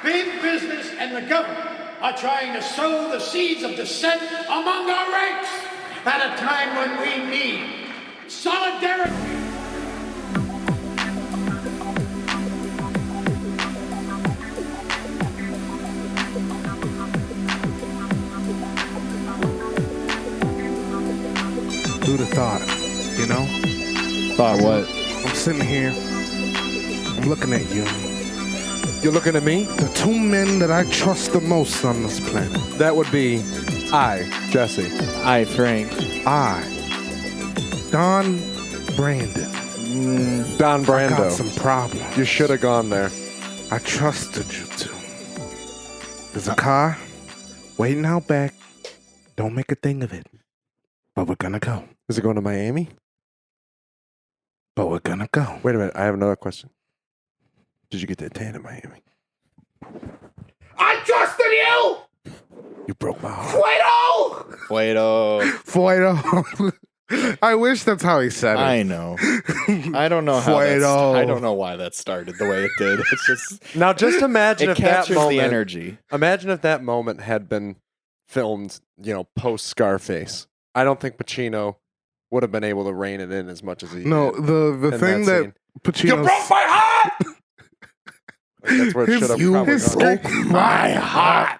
Big business and the government are trying to sow the seeds of dissent among our ranks at a time when we need solidarity. Who'd have thought, you know? Thought what? I'm sitting here, I'm looking at you. You're looking at me? The two men that I trust the most on this planet. That would be I, Jesse. I, Frank. I, Don Brandon. Don I Brando. got some problems. You should have gone there. I trusted you two. There's a car waiting out back. Don't make a thing of it. But we're gonna go. Is it going to Miami? But we're gonna go. Wait a minute. I have another question. Did you get that tan in Miami? I trusted you! You broke my heart. Fuedo! Fuedo. I wish that's how he said it. I know. I don't know how Fuedo. I don't know why that started the way it did. It's just Now, just imagine it if that captures moment, the energy. Imagine if that moment had been filmed, post Scarface. I don't think Pacino would have been able to rein it in as much as he No, did the in thing that scene. Pacino. You broke my heart! That's where it should have probably his gone. broke my heart.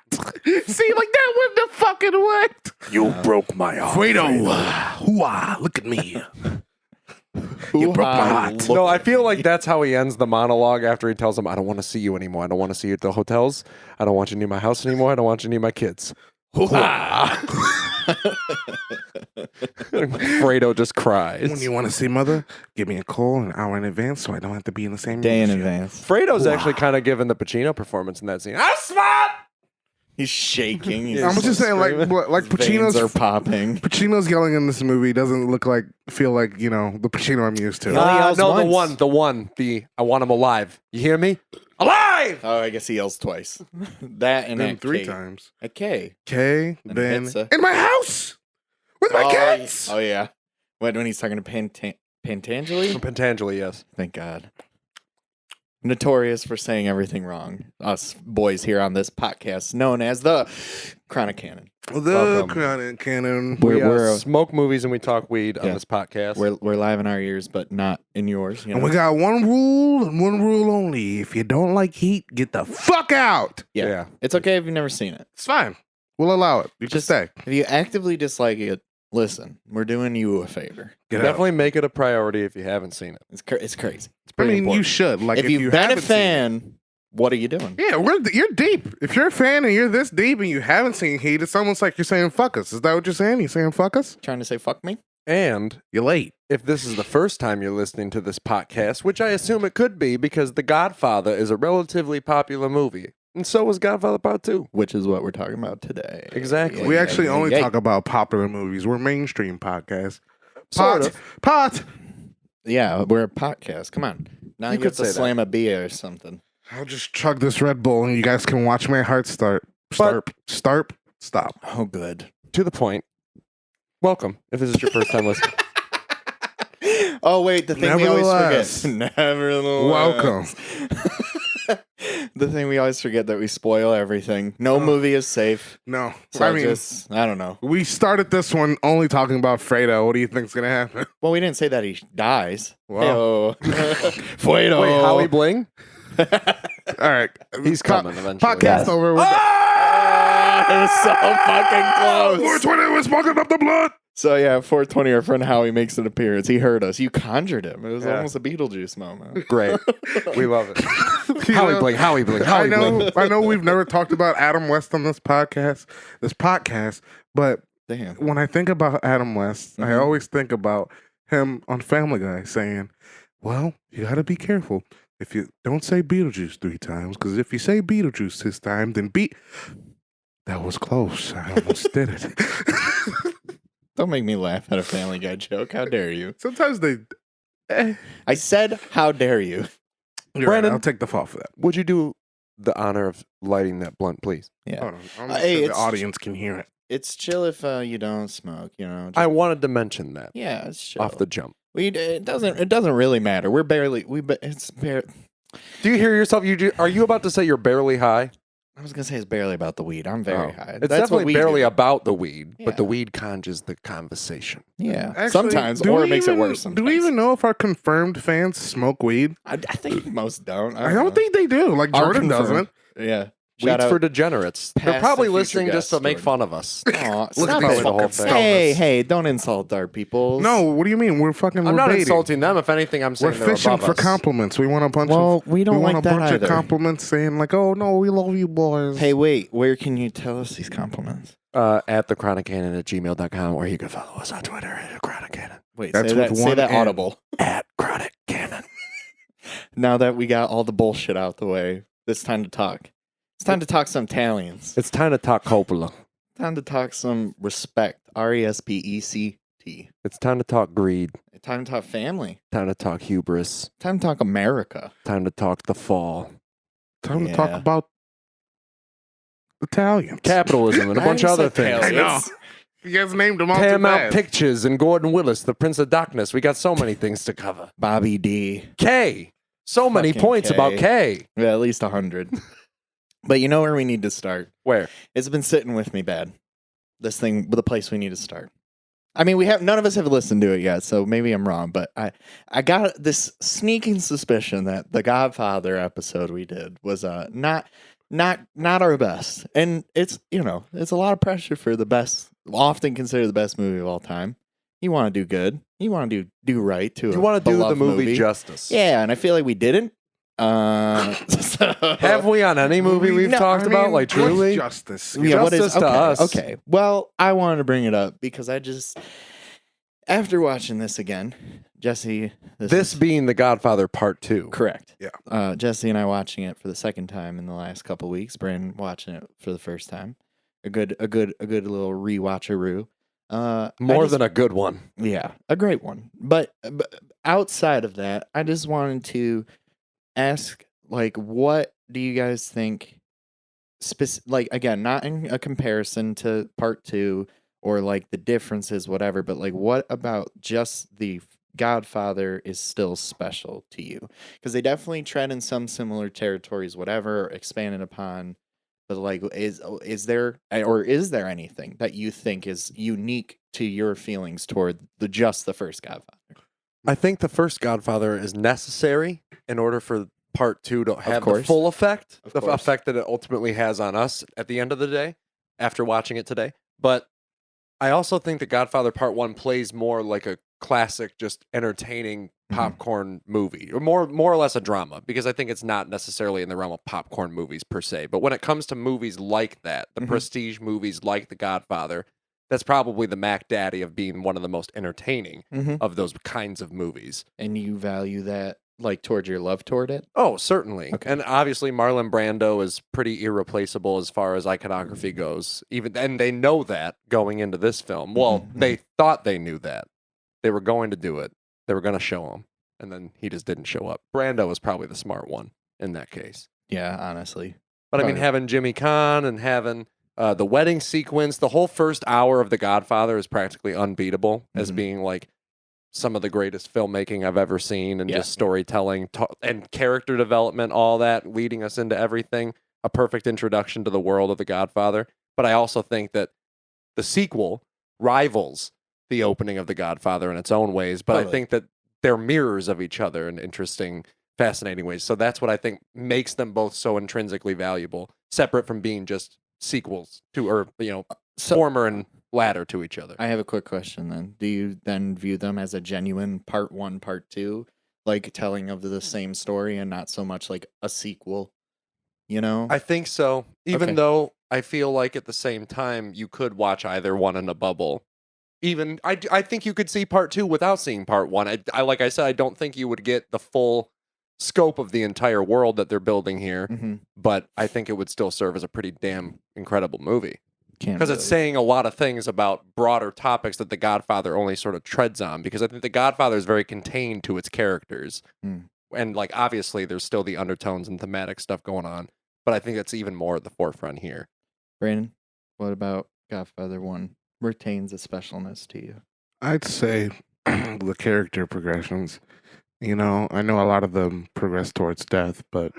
See, like that wouldn't have fucking worked. You broke my heart. Fredo, hoo-ah, look at me. You broke my heart. No, I feel like that's how he ends the monologue after he tells him, I don't want to see you anymore. I don't want to see you at the hotels. I don't want you near my house anymore. I don't want you near my kids. Fredo just cries. When you want to see mother, give me a call an hour in advance so I don't have to be in the same Day in room as you. advance. Fredo's actually kind of given the Pacino performance in that scene. I'm smart! He's shaking. He's I'm just saying, like veins are Pacino's popping. Pacino's yelling in this movie doesn't feel like the Pacino I'm used to. He only yells no, once. the one, I want him alive. You hear me? Alive! Oh, I guess he yells twice. That and Then at 3 K. times. At K. Okay, And then pizza. in my house with my kids. Oh yeah. When he's talking to Pantangeli? Pentangeli, yes. Thank God. Notorious for saying everything wrong. Us boys here on this podcast known as the Chronic Canon. The Welcome. Canon. We're smoke movies and we talk weed on Yeah. this podcast. We're live in our ears, but not in yours. You know? And we got one rule and one rule only. If you don't like heat, get the fuck out. yeah. It's okay if you've never seen it. It's fine. We'll allow it. You Just can stay. If you actively dislike it, listen. We're doing you a favor. Get out. Definitely make it a priority if you haven't seen it. It's crazy. It's I pretty mean, you important. should. Like, if you've been a haven't seen it- fan, what are you doing? Yeah, you're deep. If you're a fan and you're this deep and you haven't seen Heat, it's almost like you're saying fuck us. Is that what you're saying? You're saying fuck us? Trying to say fuck me? And You're late. if this is the first time you're listening to this podcast, which I assume it could be because The Godfather is a relatively popular movie, and so is Godfather Part 2. Which is what we're talking about today. Exactly. We actually only yeah. talk about popular movies. We're mainstream podcast. Sort of. Pot. Yeah, we're a podcast. Come on. Now you, could have to say that. slam a beer or something. I'll just chug this Red Bull and you guys can watch my heart stop. Oh, good. To the point. Welcome, if this is your first time listening. Oh, wait, the thing we always Nevertheless. forget. Nevertheless. Welcome. The thing we always forget that we spoil everything. No movie is safe. No. So I mean, I don't know. we started this one only talking about Fredo. What do you think's going to happen? Well, we didn't say that he dies. Wow. Fuedo. Wait, Howie Bling? All right. He's coming eventually. Podcast Yes. over. With It was so fucking close. 420 was smoking up the blood. So yeah, 420, our friend Howie makes an appearance. He heard us. You conjured him. It was Yeah. almost a Beetlejuice moment. Great. We love it. You Howie know, Bling, Howie Bling, I Howie Bling. know we've never talked about Adam West on this podcast, but Damn. when I think about Adam West, I Mhm. always think about him on Family Guy saying, well, you got to be careful. If you don't say Beetlejuice 3 times, because if you say Beetlejuice this time, then that was close. I almost did it. Don't make me laugh at a Family Guy joke. How dare you? Sometimes they... I said, how dare you? You're Brandon. right, I'll take the fall for that. Would you do the honor of lighting that blunt, please? Yeah. Hold on. I'm Hey, sure the it's- audience can hear it. It's chill if you don't smoke, you know. Just- I wanted to mention that yeah, it's chill. off the jump. It doesn't really matter. We're barely it's bare. Do you hear yourself? Are you about to say you're barely high? I was gonna say it's barely about the weed. I'm very high. It's That's what definitely we barely do. about the weed, but the Yeah. weed conjures the conversation. Yeah, Actually, sometimes, do or we it makes it even- worse. Do we Sometimes. even know if our confirmed fans smoke weed? I think most don't. I don't think they do. Like Our Jordan confirmed. doesn't. Yeah. Weeds for degenerates. They're past probably and future listening just to guests, make Jordan. fun of us. Aw, Look at stop these probably the whole fucking thing. stoners. Hey, don't insult our people. No, what do you mean? We're fucking. I'm not dating. insulting them. If anything, I'm We're saying they're fishing above for us. compliments. We want a bunch Well, of. we don't want like a that bunch either. of compliments saying like, "Oh no, we love you, boys." Hey, wait. Where can you tell us these compliments? At thechroniccanon@gmail.com, or you can follow us on Twitter at chronicanon. Wait, That's say that. with Say one that N. audible. At chronicanon. Now that we got all the bullshit out the way, it's time to talk. It's time to talk some Italians. It's time to talk Coppola. Time to talk some respect. RESPECT. It's time to talk greed. Time to talk family. Time to talk hubris. Time to talk America. Time to talk the fall. Time to talk Yeah. about Italians. Capitalism and a bunch of other things. I know. You guys named them all too Paramount fast. Pictures and Gordon Willis, the Prince of Darkness. We got so many things to cover. Bobby D. K. So many Fucking points K. about K. Yeah, at least 100. But you know where we need to start? Where? It's been sitting with me bad. This thing, the place we need to start. I mean, none of us have listened to it yet, so maybe I'm wrong, but I got this sneaking suspicion that the Godfather episode we did was not our best. And it's a lot of pressure for the best, often considered the best movie of all time. You want to do good. You want to do right to You want to do the beloved movie justice. Yeah, and I feel like we didn't. Have we on any movie we've No, talked I about? mean, Like what's truly? justice. Yeah, what is Justice to okay, us. Okay. Well, I wanted to bring it up because after watching this again, Jesse, This is being The Godfather Part 2. correct. Yeah. Jesse and I watching it for the second time in the last couple weeks. Brandon watching it for the first time. A good little rewatcheroo. More than a good one. Yeah, a great one. But outside of that, I just wanted to ask, like, what do you guys think? Like, again, not in a comparison to part 2 or like the differences, whatever, but like, what about just the Godfather is still special to you? Because they definitely tread in some similar territories, whatever, expanded upon. But like, is there anything that you think is unique to your feelings toward just the first Godfather? I think the first Godfather is necessary in order for Part 2 to have the course. full effect, Of the course. effect that it ultimately has on us at the end of the day after watching it today. But I also think the Godfather Part 1 plays more like a classic, just entertaining popcorn movie, or more or less a drama, because I think it's not necessarily in the realm of popcorn movies per se. But when it comes to movies like that, the prestige movies like The Godfather, that's probably the Mac Daddy of being one of the most entertaining of those kinds of movies. And you value that, like, towards your love toward it? Oh, certainly. Okay. And obviously Marlon Brando is pretty irreplaceable as far as iconography goes. And they know that going into this film. Well, they thought they knew that. They were going to do it. They were going to show him. And then he just didn't show up. Brando was probably the smart one in that case. Yeah, honestly. But I mean, Probably. having Jimmy Caan and having the wedding sequence, the whole first hour of The Godfather is practically unbeatable as being like some of the greatest filmmaking I've ever seen, and just storytelling and character development, all that leading us into everything. A perfect introduction to the world of The Godfather. But I also think that the sequel rivals the opening of The Godfather in its own ways. But I think that they're mirrors of each other in interesting, fascinating ways. So that's what I think makes them both so intrinsically valuable, separate from being just sequels to, or, former and latter to each other. I have a quick question then. Do you then view them as a genuine part 1, part 2, like telling of the same story and not so much like a sequel? I think so. Even Okay. though I feel like at the same time you could watch either one in a bubble. Even I think you could see part 2 without seeing part 1. I like I said, I don't think you would get the full scope of the entire world that they're building here, but I think it would still serve as a pretty damn incredible movie. Because it's saying a lot of things about broader topics that The Godfather only sort of treads on. Because I think The Godfather is very contained to its characters. And, like, obviously there's still the undertones and thematic stuff going on. But I think it's even more at the forefront here. Brandon, what about Godfather 1 retains a specialness to you? I'd say the character progressions. You know, I know a lot of them progress towards death, but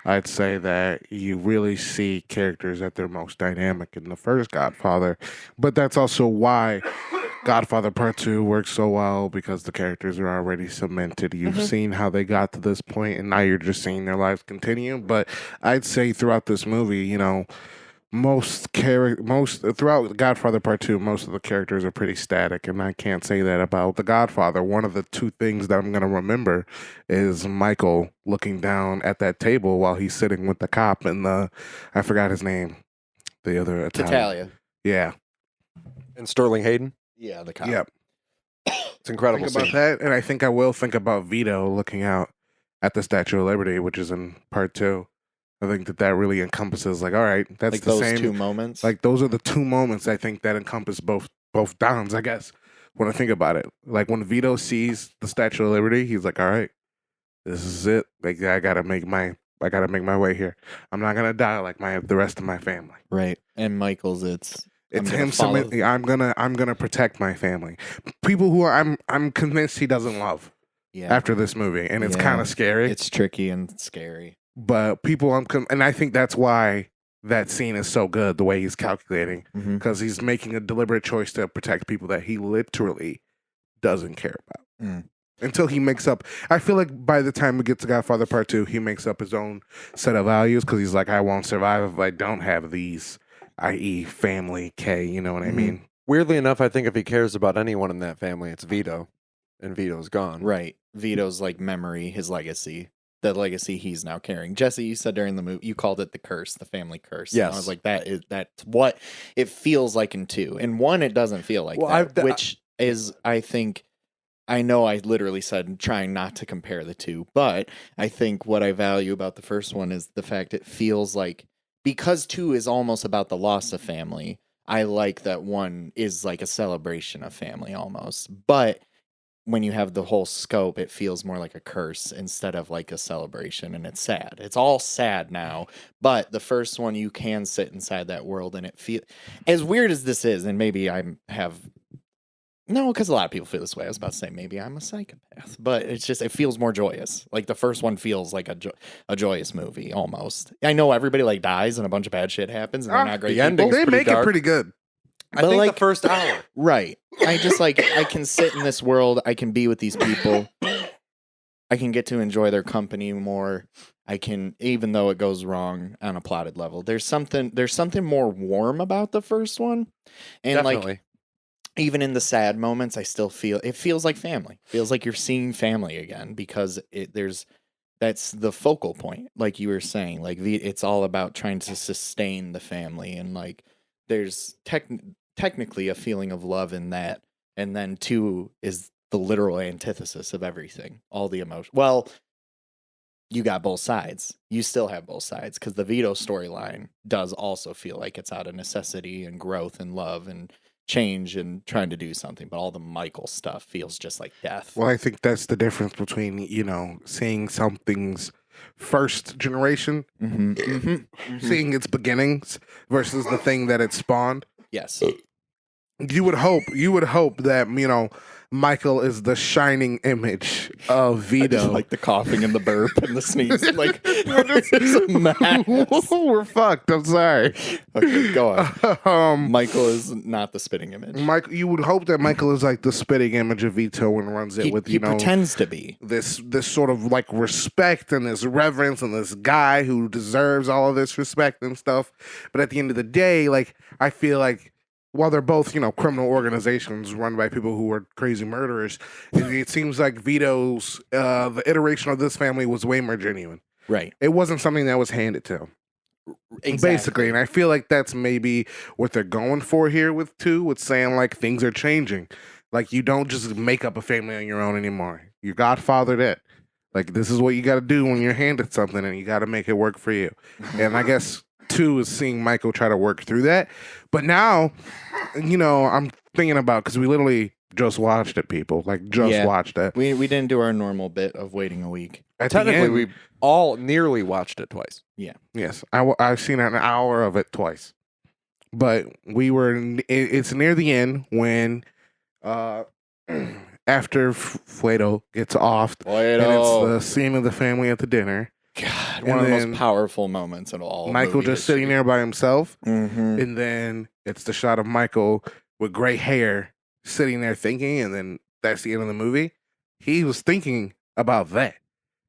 I'd say that you really see characters at their most dynamic in the first Godfather. But that's also why Godfather Part 2 works so well because the characters are already cemented. You've seen how they got to this point, and now you're just seeing their lives continue. But I'd say throughout this movie, you know, most throughout Godfather Part 2, most of the characters are pretty static, and I can't say that about The Godfather. One of the two things that I'm going to remember is Michael looking down at that table while he's sitting with the cop and I forgot his name, the other Italian. Talia. Yeah. And Sterling Hayden. Yeah, the cop. Yep. It's incredible. Think about that, and I think I will think about Vito looking out at the Statue of Liberty, which is in Part 2. I think that really encompasses, like, all right, that's Like the those same. two moments. Like, those are the two moments I think that encompass both Dons, I guess, when I think about it. Like, when Vito sees the Statue of Liberty, he's like, all right, this is it. Like, I gotta make my way here. I'm not gonna die like the rest of my family. Right. And Michael's, it's him submitting. I'm gonna protect my family. People who I'm convinced he doesn't love after this movie, and it's kind of scary. It's tricky and scary. But people, and I think that's why that scene is so good, the way he's calculating, because he's making a deliberate choice to protect people that he literally doesn't care about. Until he makes up, I feel like by the time we get to Godfather Part 2, he makes up his own set of values, because he's like, I won't survive if I don't have these, i.e. family, K, you know what I mean? Weirdly enough, I think if he cares about anyone in that family, it's Vito, and Vito's gone. Right. Vito's like memory, his legacy. The legacy he's now carrying. Jesse, you said during the movie, you called it the curse, the family curse. Yes. And I was like, that's what it feels like in 2. In 1, it doesn't feel like that, which is, I think, I know I literally said trying not to compare the two, but I think what I value about the first one is the fact it feels like, because 2 is almost about the loss of family, I like that 1 is like a celebration of family almost. But when you have the whole scope, it feels more like a curse instead of like a celebration, and it's sad. It's all sad now, but the first one, you can sit inside that world, and it feel as weird as this is, and maybe because a lot of people feel this way. I was about to say maybe I'm a psychopath, but it feels more joyous. Like the first one feels like a joyous movie almost. I know everybody like dies and a bunch of bad shit happens, and they're not great people. They make it pretty good. I think like, the first hour. Right. I just like, I can sit in this world. I can be with these people. I can get to enjoy their company more. I can, even though it goes wrong on a plotted level, there's something more warm about the first one. And Definitely. like, even in the sad moments, I still feel, it feels like family. It feels like you're seeing family again, because that's the focal point. Like you were saying, like it's all about trying to sustain the family, and like there's technically a feeling of love in that. And then 2 is the literal antithesis of everything, all the emotion. Well, you got both sides. You still have both sides, because the Vito storyline does also feel like it's out of necessity and growth and love and change and trying to do something. But all the Michael stuff feels just like death. Well, I think that's the difference between, you know, seeing something's first generation, seeing its beginnings versus the thing that it spawned. Yes. You would hope that, you know, Michael is the shining image of Vito. I just like the coughing and the burp and the sneeze. Like, it's a mess. We're fucked. I'm sorry. Okay, go on. Michael is not the spitting image. You would hope that Michael is like the spitting image of Vito and runs it with, he pretends to be. This sort of like respect and this reverence and this guy who deserves all of this respect and stuff. But at the end of the day, like, I feel like, while they're both, you know, criminal organizations run by people who are crazy murderers, it seems like Vito's, the iteration of this family was way more genuine. Right. It wasn't something that was handed to him. Exactly. Basically. And I feel like that's maybe what they're going for here with 2, with saying, like, things are changing. Like, you don't just make up a family on your own anymore. You godfathered it. Like, this is what you got to do when you're handed something, and you got to make it work for you. And I guess 2 is seeing Michael try to work through that. But now, you know, I'm thinking about, because we literally just watched it, people. Like, watched it. We didn't do our normal bit of waiting a week. Technically, we all nearly watched it twice. Yeah. Yes. I've seen an hour of it twice. But it's near the end when, after Fuedo gets offed, and it's the scene of the family at the dinner. God, one of the most powerful moments in all. Michael just sitting there by himself, Mm-hmm. and then it's the shot of Michael with gray hair sitting there thinking, and then that's the end of the movie. He was thinking about that.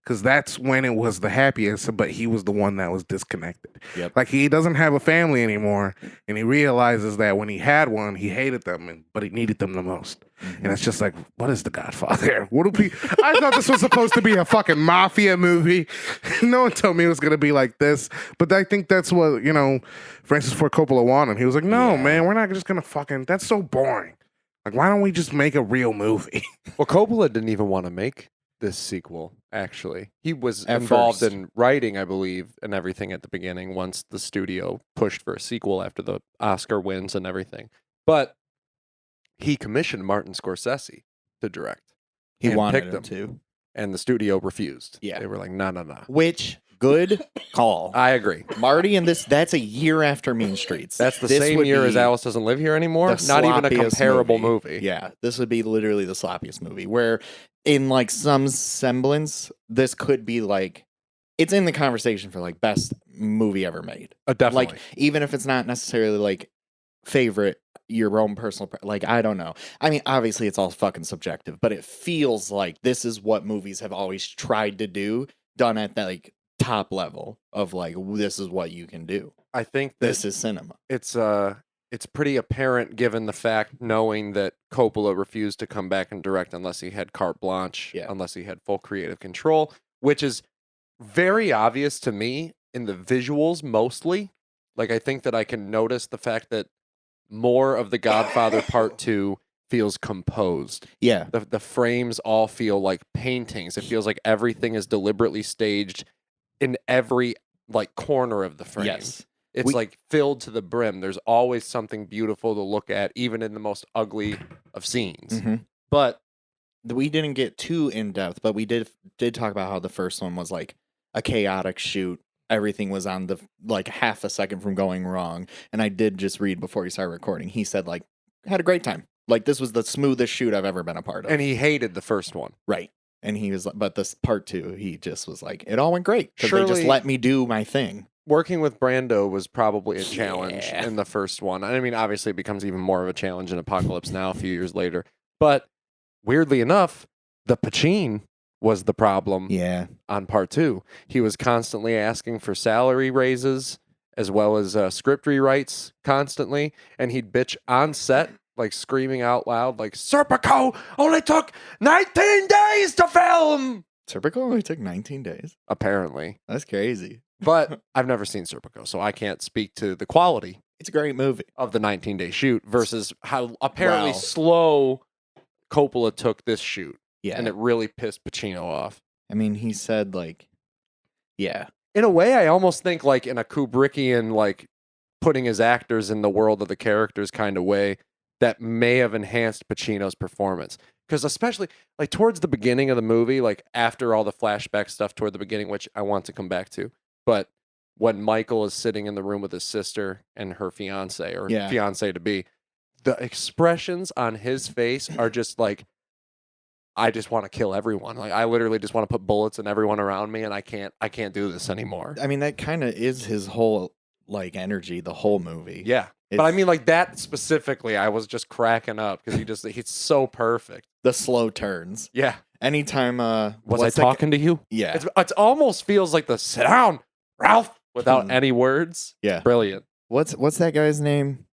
Because that's when it was the happiest, but he was the one that was disconnected. Yep. Like, he doesn't have a family anymore, and he realizes that when he had one, he hated them, but he needed them the most. Mm-hmm. And it's just like, what is The Godfather? What do we? I thought this was supposed to be a fucking mafia movie. No one told me it was going to be like this. But I think that's what, Francis Ford Coppola wanted. He was like, no, man, we're not just going to fucking, that's so boring. Like, why don't we just make a real movie? Well, Coppola didn't even want to make this sequel, actually. He was At involved first. in writing, I believe, and everything at the beginning once the studio pushed for a sequel after the Oscar wins and everything. But he commissioned Martin Scorsese to direct. He and wanted picked him to. And the studio refused. Yeah. They were like, no. Which, good call. I agree. Marty and that's a year after Mean Streets. That's the This same would year as be Alice Doesn't Live Here Anymore. the Not even a sloppiest comparable movie. Yeah, this would be literally the sloppiest movie. Where, in like some semblance, this could be like, it's in the conversation for like best movie ever made. Definitely. Like, even if it's not necessarily like favorite, your own personal, like, I don't know. I mean, obviously it's all fucking subjective, but it feels like this is what movies have always tried to do, done at that like top level of like, this is what you can do. I think that This is cinema. it's pretty apparent given the fact, knowing that Coppola refused to come back and direct unless he had carte blanche, unless he had full creative control, which is very obvious to me in the visuals mostly. Like, I think that I can notice the fact that more of The Godfather Part 2 feels composed. Yeah. The frames all feel like paintings. It feels like everything is deliberately staged in every like corner of the frame. Yes. It's like filled to the brim. There's always something beautiful to look at, even in the most ugly of scenes. Mm-hmm. But we didn't get too in depth, but we did talk about how the first one was like a chaotic shoot. Everything was on the like half a second from going wrong. And I did just read before he started recording. He said like, had a great time. Like, this was the smoothest shoot I've ever been a part of. And he hated the first one. Right. And he was, but this part 2, he just was like, it all went great because they just let me do my thing. Working with Brando was probably a challenge Yeah. in the first one. I mean, obviously it becomes even more of a challenge in Apocalypse Now a few years later. But weirdly enough, the Pacino was the problem on part 2. He was constantly asking for salary raises as well as script rewrites constantly. And he'd bitch on set, like screaming out loud, like, Serpico only took 19 days to film! Serpico only took 19 days? Apparently. That's crazy. But I've never seen Serpico, so I can't speak to the quality. It's a great movie. Of the 19-day shoot versus how apparently slow Coppola took this shoot. Yeah. And it really pissed Pacino off. I mean, he said like, In a way, I almost think like in a Kubrickian, like putting his actors in the world of the characters kind of way, that may have enhanced Pacino's performance. Because especially like towards the beginning of the movie, like after all the flashback stuff toward the beginning, which I want to come back to, but when Michael is sitting in the room with his sister and her fiance or fiance to be, the expressions on his face are just like, I just want to kill everyone. Like, I literally just want to put bullets in everyone around me, and I can't do this anymore. I mean, that kind of is his whole like energy, the whole movie. Yeah. But I mean, like that specifically, I was just cracking up because he's so perfect. The slow turns. Yeah. Anytime was I talking to you? Yeah. It almost feels like the sit down, Ralph, without any words. Yeah. Brilliant. What's that guy's name?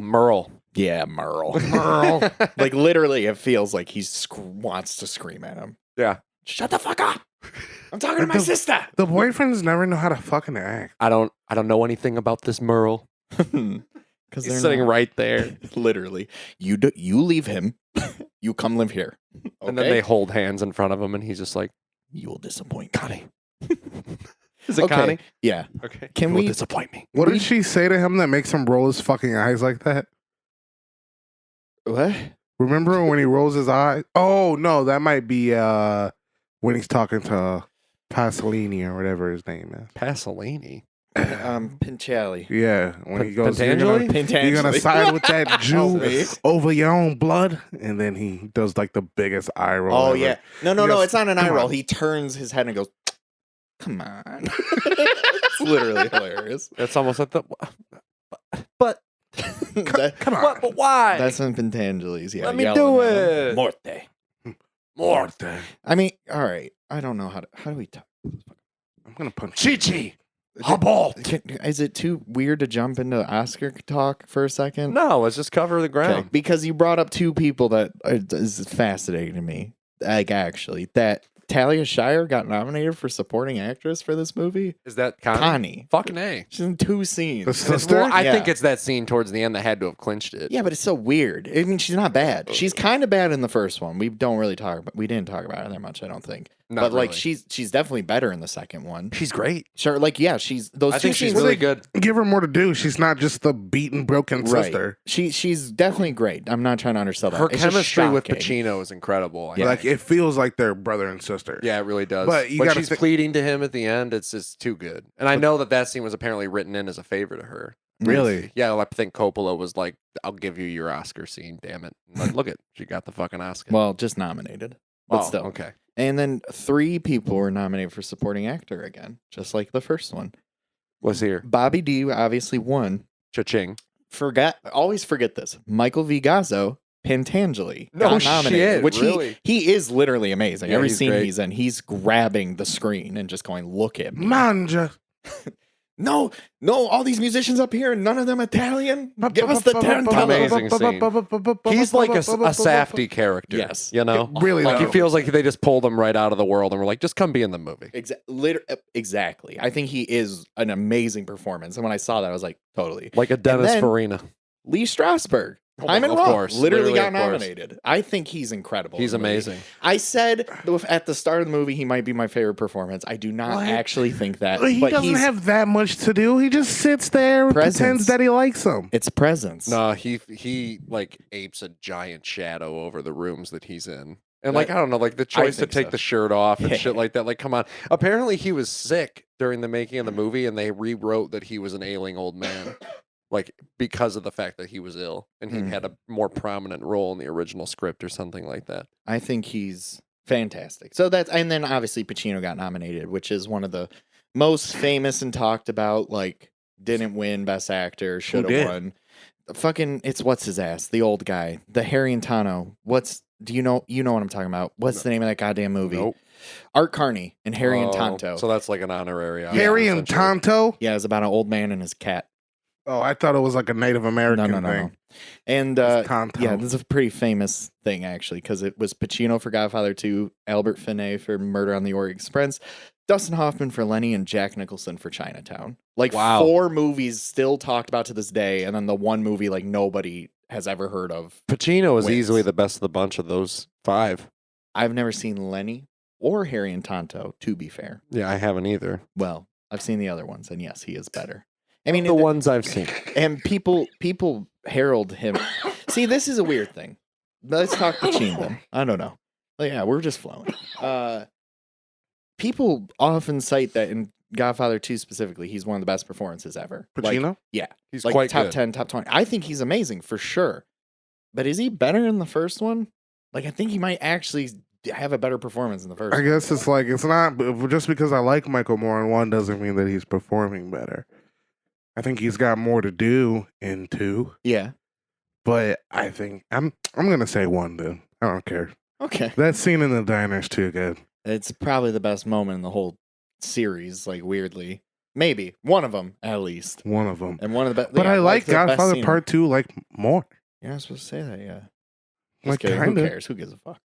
Merle. Yeah, Merle. Merle. Like literally, it feels like he wants to scream at him. Yeah. Shut the fuck up! I'm talking to my sister. The boyfriends never know how to fucking act. I don't know anything about this Merle. Because he's sitting right there. Literally, you leave him. You come live here. Okay? And then they hold hands in front of him, and he's just like, "You will disappoint Connie." Is it Connie? Yeah. Okay. Can we disappoint me? What did she say to him that makes him roll his fucking eyes like that? What? Remember when he rolls his eyes? Oh no, that might be when he's talking to Pasolini or whatever his name is. Pasolini. Pinchali. Yeah, when he goes, Pentangeli? you're gonna side with that Help me. Jew over your own blood, and then he does like the biggest eye roll. Oh ever. yeah. No, Yes, it's not an eye come roll. on. He turns his head and goes, "Come on." It's literally hilarious. It's almost like the. But That- Come on, what? But why? that's in Pentangeli's. Yeah, Let me yelling do at him. it. Morte. Morte. I mean, all right. I don't know how do we talk? I'm gonna punch Chichi. Habalt. Is it too weird to jump into Oscar talk for a second? No, let's just cover the ground. Okay, because you brought up two people that is fascinating to me. Like, actually, that Talia Shire got nominated for supporting actress for this movie. Is that Connie? Connie. Fucking A. She's in 2 scenes. The sister? Well, I Yeah. think it's that scene towards the end that had to have clinched it. Yeah, but it's so weird. I mean, she's not bad. She's kind of bad in the first one. We didn't talk about her that much, I don't think. Not but like really. she's definitely better in the second one. She's great. Sure, like yeah, she's those I two think she's scenes. really good. Give her more to do. She's not just the beaten, broken Right. sister. She's definitely great. I'm not trying to undersell that. Her It's just chemistry with shocking. Pacino is incredible. I Yeah. Like it feels like they're brother and sister. Yeah, it really does. But you when gotta she's thi- pleading to him at the end, it's just too good. And I know that scene was apparently written in as a favor to her. Really? Yeah, I think Coppola was like, "I'll give you your Oscar scene, damn it!" And like, look it, she got the fucking Oscar. Well, just nominated, but oh, still. okay. And then 3 people were nominated for supporting actor again, just like the first one. Let's hear. Bobby D obviously won. Cha-ching. Always forget this. Michael Vigazzo, Pentangeli, No got nominated, shit, which really? he is literally amazing. Yeah, Every he's scene great. he's in, he's grabbing the screen and just going, "Look at me." Manja. No, all these musicians up here, and none of them Italian. Give us the Amazing $10. scene. He's like a Safdie character. Yes. You know? Really, Like, though. he feels like they just pulled him right out of the world and were like, just come be in the movie. Exactly. I think he is an amazing performance. And when I saw that, I was like, totally. Like a Dennis then- Farina. Lee Strasberg. Oh, Hyman of Roth course. literally got Of course. nominated. I think he's incredible. He's in the movie. amazing. I said at the start of the movie he might be my favorite performance. I do not What? actually think that. He but doesn't he's, have that much to do. He just sits there and Presence. pretends that he likes them. it's presence. No, he like apes a giant shadow over the rooms that he's in. And like, That- I don't know, like the choice to think take so. the shirt off and Yeah. shit like that. Like, come on. Apparently he was sick during the making of the movie and they rewrote that he was an ailing old man. Like because of the fact that he was ill and he had a more prominent role in the original script or something like that. I think he's fantastic. And then obviously Pacino got nominated, which is one of the most famous and talked about. Like, didn't win Best Actor, should did? have won. Fucking, it's what's his ass, the old guy, the Harry and Tano. Do you know what I'm talking about? What's the name of that goddamn movie? Nope. Art Carney and Harry and Oh, Tonto. So that's like an honorary. Oscar, Harry and essentially. Tonto? Yeah, it's about an old man and his cat. Oh, I thought it was like a Native American No. thing. And It's Tonto. yeah, this is a pretty famous thing actually, because it was Pacino for Godfather 2, Albert Finney for Murder on the Orient Express, Dustin Hoffman for Lenny, and Jack Nicholson for Chinatown. Like Wow. 4 movies still talked about to this day, and then the one movie like nobody has ever heard of. Pacino is wins. easily the best of the bunch of those 5. I've never seen Lenny or Harry and Tonto, to be fair. Yeah, I haven't either. Well, I've seen the other ones, and yes, he is better. I mean, The ones I've seen. and people herald him. See, this is a weird thing. Let's talk Pacino then. I don't know. Like, yeah, we're just flowing. People often cite that in Godfather 2 specifically, he's one of the best performances ever. Like, Pacino? yeah. He's Like quite top good. 10, top 20. I think he's amazing for sure. But is he better in the first one? Like, I think he might actually have a better performance in the first I one. guess it's like, it's not, but just because I like Michael Moore in one doesn't mean that he's performing better. I think he's got more to do in 2, Yeah. but I think, I'm going to say 1 then. I don't care. Okay. That scene in the diner is too good. It's probably the best moment in the whole series, like, weirdly. Maybe. One of them, at least. One of them. And one of the best. But I like the best Godfather scene. Part 2 like more. You're not supposed to say that, yeah. Just Like, kidding. Who kinda. cares? Who gives a fuck?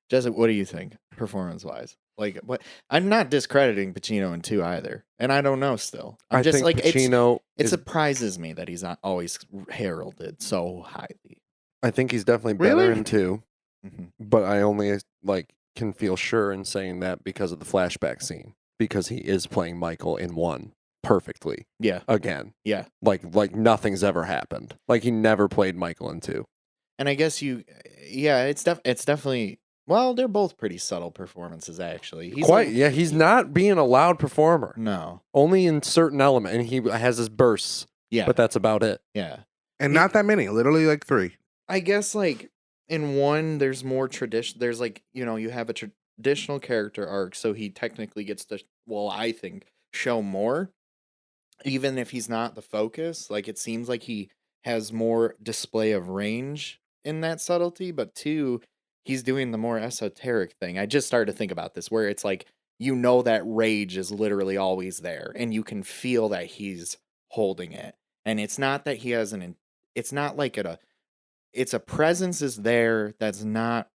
Jessica, what do you think, performance-wise? Like, what? I'm not discrediting Pacino in 2 either, and I don't know still. I'm I just think like Pacino it is, surprises me that he's not always heralded so highly. I think he's definitely better Really? in 2, Mhm. but I only like can feel sure in saying that because of the flashback scene, because he is playing Michael in 1 perfectly Yeah, again. yeah. Like nothing's ever happened. Like he never played Michael in 2. And I guess it's definitely Well, they're both pretty subtle performances, actually. He's Quite, like, yeah. He's not being a loud performer. No. Only in certain element, and he has his bursts. Yeah. But that's about it. Yeah. And not that many, literally like 3. I guess like in one, there's more tradition. There's like, you have a traditional character arc, so he technically gets to, I think, show more, even if he's not the focus. Like it seems like he has more display of range in that subtlety, but 2, he's doing the more esoteric thing. I just started to think about this, where it's like, that rage is literally always there, and you can feel that he's holding it. And it's not that he has it's not like it's a presence is there that's not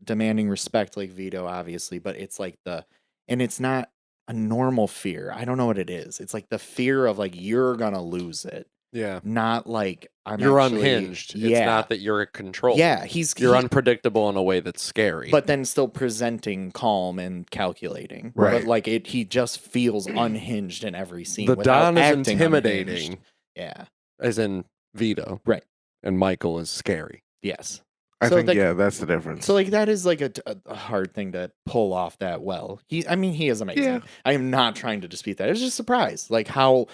demanding respect like Vito, obviously, but it's like and it's not a normal fear. I don't know what it is. It's like the fear of like, you're gonna lose it. Yeah. Not like you're unhinged. Yeah. It's not that you're in control. Yeah, you're unpredictable in a way that's scary. But then still presenting calm and calculating. Right. But like he just feels unhinged in every scene. The without Don is acting intimidating. unhinged. Yeah. As in Vito. Right. And Michael is scary. Yes. I So think, like- yeah, that's the difference. So like that is like a hard thing to pull off that well. He is amazing. Yeah. I am not trying to dispute that. It's just a surprise, like how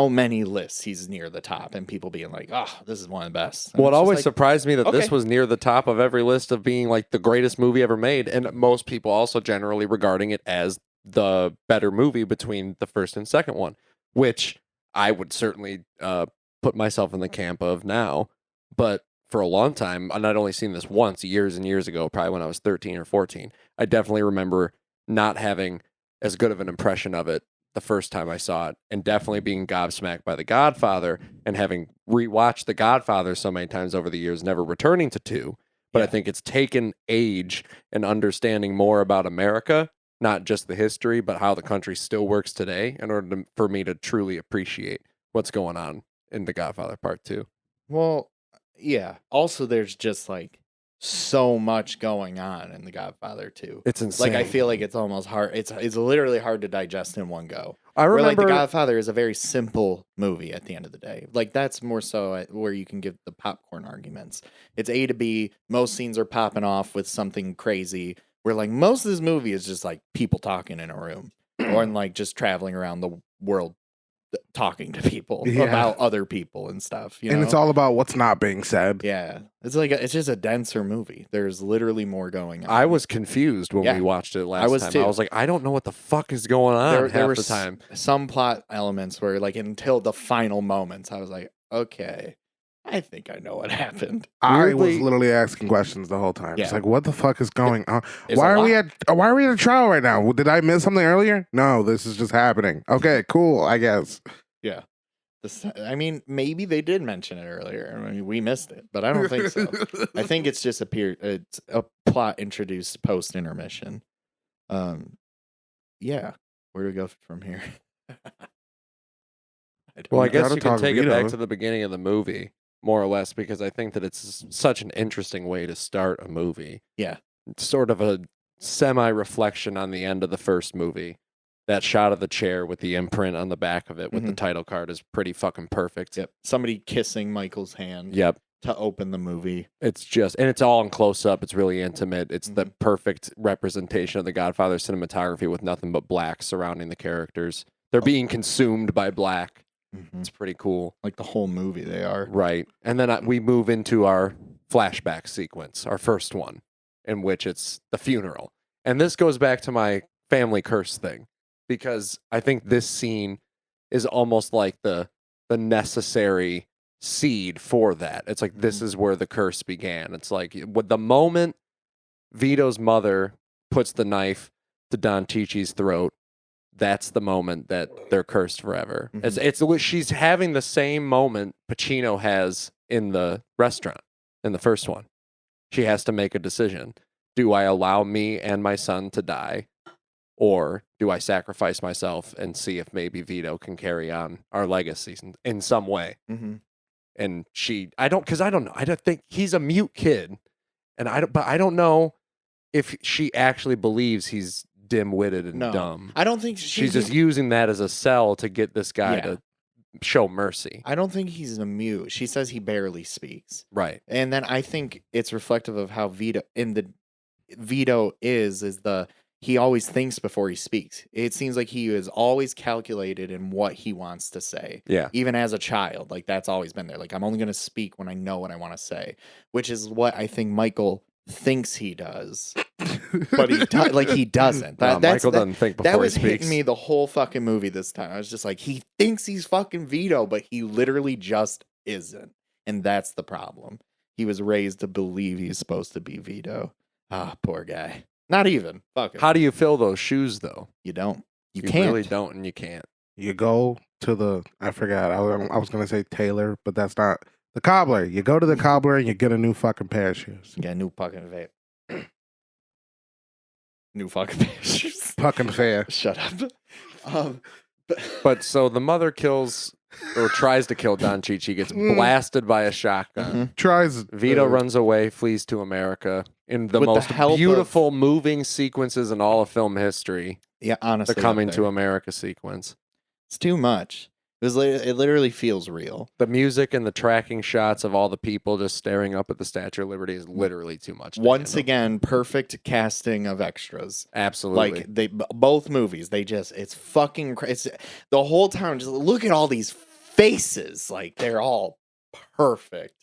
many lists he's near the top, and people being like, "Oh, this is one of the best." And Well, it it's just always like, surprised me that this okay. was near the top of every list of being like the greatest movie ever made, and most people also generally regarding it as the better movie between the first and second one, which I would certainly put myself in the camp of now. But for a long time, and I'd only seen this once years and years ago, probably when I was 13 or 14. I definitely remember not having as good of an impression of it the first time I saw it, and definitely being gobsmacked by The Godfather, and having rewatched The Godfather so many times over the years, never returning to 2. But I Yeah. think it's taken age and understanding more about America, not just the history, but how the country still works today, in order for me to truly appreciate what's going on in The Godfather Part 2. Well, yeah. Also, there's just like so much going on in The Godfather 2. It's insane. Like I feel like it's almost hard. It's literally hard to digest in one go. I Where like remember The Godfather is a very simple movie at the end of the day. Like that's more so where you can give the popcorn arguments. It's A to B. Most scenes are popping off with something crazy. Where like most of this movie is just like people talking in a room, or in like just traveling around the world talking to people Yeah. about other people and stuff. You and know? it's all about what's not being said. Yeah, it's like it's just a denser movie. There's literally more going on. I was confused when Yeah. we watched it last was time. too. I was like, I don't know what the fuck is going on half were the time. some plot elements where like until the final moments, I was like, okay, I think I know what happened. I was Weirdly- literally asking questions the whole time. It's Yeah. like, what the fuck is going on? There's Why a are we lot. at a trial right now? Did I miss something earlier? No, this is just happening. Okay, cool, I guess. I mean, maybe they did mention it earlier. I mean, we missed it, but I don't think so. I think it's just it's a plot introduced post intermission. Yeah. Where do we go from here? Well, I We guess gotta you can talk take it back Vito. to the beginning of the movie, more or less, because I think that it's such an interesting way to start a movie. Yeah. It's sort of a semi-reflection on the end of the first movie. That shot of the chair with the imprint on the back of it with the title card is pretty fucking perfect. Yep. Somebody kissing Michael's hand Yep. to open the movie. It's just, and it's all in close up. It's really intimate. It's the perfect representation of the Godfather cinematography with nothing but black surrounding the characters. They're being consumed by black. It's pretty cool. Like the whole movie, they are. Right. And then we move into our flashback sequence, our first one, in which it's the funeral. And this goes back to my family curse thing, because I think this scene is almost like the necessary seed for that. It's like this is where the curse began. It's like with the moment Vito's mother puts the knife to Don Ticci's throat, that's the moment that they're cursed forever. It's she's having the same moment Pacino has in the restaurant in the first one. She has to make a decision. Do I allow me and my son to die? Or do I sacrifice myself and see if maybe Vito can carry on our legacy in some way? And I don't know. I don't think he's a mute kid. And but I don't know if she actually believes he's dim-witted and dumb. I don't think She's just using that as a sell to get this guy to show mercy. I don't think he's a mute. She says he barely speaks. Right. And then I think it's reflective of how Vito in the Vito is he always thinks before he speaks. It seems like he is always calculated in what he wants to say. Yeah. Even as a child, like that's always been there. Like I'm only going to speak when I know what I want to say, which is what I think Michael thinks he does, but he doesn't. Michael doesn't think before that was he speaks. hitting me the whole fucking movie this time. I was just like, he thinks he's fucking Vito, but he literally just isn't, and that's the problem. He was raised to believe he's supposed to be Vito. Ah, poor guy. Not even. Fuck him. How do you fill those shoes, though? You don't. You You can't. really don't, and you can't. You go to I forgot. I was going to say tailor, but that's not. The cobbler. You go to the cobbler and you get a new fucking pair of shoes. Yeah, new fucking vape. New fucking pictures. Fucking fair. Shut up. But so the mother kills or tries to kill Don Cheech. He gets blasted by a shotgun. Tries. Vito runs away, flees to America in the With the most help of- beautiful moving sequences in all of film history. Yeah, honestly. The coming up to there. America sequence. It's too much. It literally feels real. The music and the tracking shots of all the people just staring up at the Statue of Liberty is literally too much. to Once handle. again, perfect casting of extras. Absolutely. Like both movies, it's fucking crazy. The whole time, just look at all these faces. Like they're all perfect.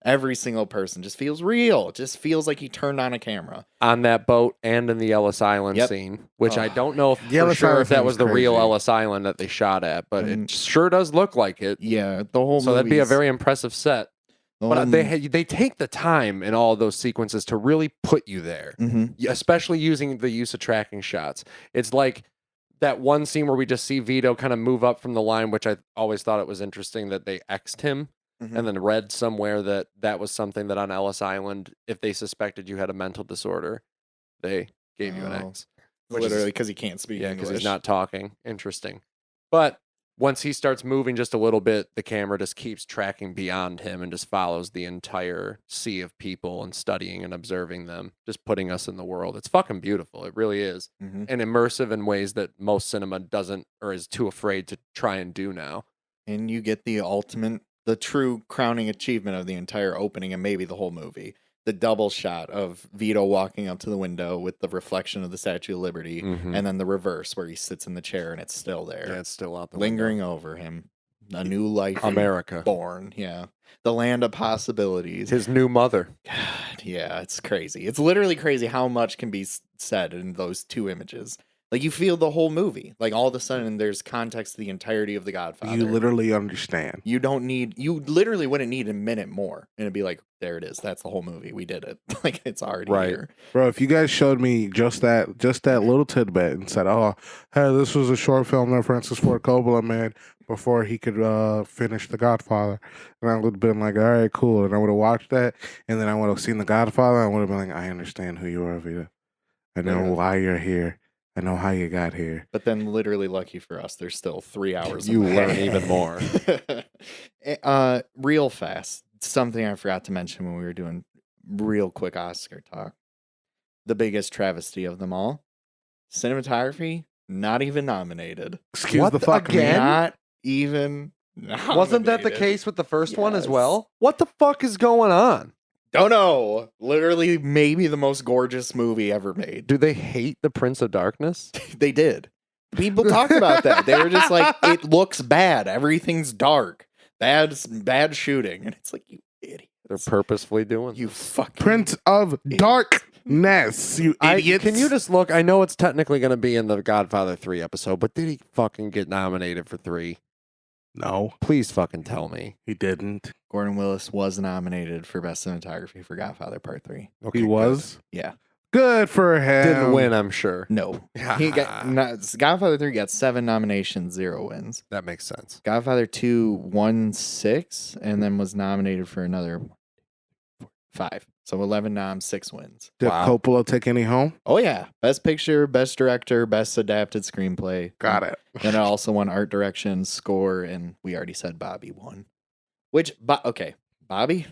Every single person just feels real. Just feels like he turned on a camera. On that boat and in the Ellis Island Yep. scene, which I Oh. don't know if, The for Ellis sure Island if that thing's was the real crazy. Ellis Island that they shot at, but Mm. it sure does look like it. Yeah, the whole So that'd be a movie's- very impressive set. the But whole- they take the time in all those sequences to really put you there, Mhm. especially using the use of tracking shots. It's like that one scene where we just see Vito kind of move up from the line, which I always thought it was interesting that they X'd him Mhm. and then read somewhere that was something that on Ellis Island, if they suspected you had a mental disorder, they gave you an Oh. X. Which is- Literally, because he can't speak Yeah, because English. he's not talking. Interesting. But once he starts moving just a little bit, the camera just keeps tracking beyond him and just follows the entire sea of people and studying and observing them, just putting us in the world. It's fucking beautiful. It really is. Mhm. And immersive in ways that most cinema doesn't or is too afraid to try and do now. And you get the true crowning achievement of the entire opening and maybe the whole movie. The double shot of Vito walking up to the window with the reflection of the Statue of Liberty, Mhm. and then the reverse where he sits in the chair and it's still there, Yeah, it's still out there. lingering over him. A new life America. born. Yeah. The land of possibilities. His new mother. God, yeah, it's crazy. It's literally crazy how much can be said in those two images. Like you feel the whole movie. Like all of a sudden there's context to the entirety of the Godfather. You literally understand. You literally wouldn't need a minute more. And it'd be like, there it is. That's the whole movie. We did it. Like it's already Right. here. Bro, if you guys showed me just that little tidbit and said, "Oh, hey, this was a short film that Francis Ford Coppola made before he could finish The Godfather," and I would have been like, "All right, cool," and I would have watched that, and then I would have seen The Godfather, and I would have been like, "I understand who you are, Vita. I know Literally. why you're here. I know how you got here." But then literally lucky for us, there's still 3 hours. You of learn that. even more. Real fast. Something I forgot to mention when we were doing real quick Oscar talk. The biggest travesty of them all. Cinematography, not even nominated. Excuse What the the- fuck again? me. Not even nominated. Wasn't that the case with the first one as Yes. well? What the fuck is going on? Don't know. Literally, maybe the most gorgeous movie ever made. Do they hate the Prince of Darkness? They did. People talked about that. They were just like, it looks bad. Everything's dark. Bad shooting. And it's like, you idiot. They're purposefully doing You fucking Prince of Darkness, you idiots. Can you just look? I know it's technically going to be in the Godfather 3 episode, but did he fucking get nominated for 3? No, Please fucking tell me. he didn't. Gordon Willis was nominated for Best Cinematography for Godfather Part 3. Okay, He good. was Yeah. good for him. Didn't win, I'm sure. No. He got Godfather 3 got 7 nominations, 0 wins. That makes sense. Godfather 2 won 6 and then was nominated for another 5. So 11 noms, 6 wins. Did Wow. Coppola take any home? Oh yeah. Best Picture, Best Director, Best Adapted Screenplay. Got it. Then it also won Art Direction, Score, and we already said Bobby won. Which, okay. Bobby,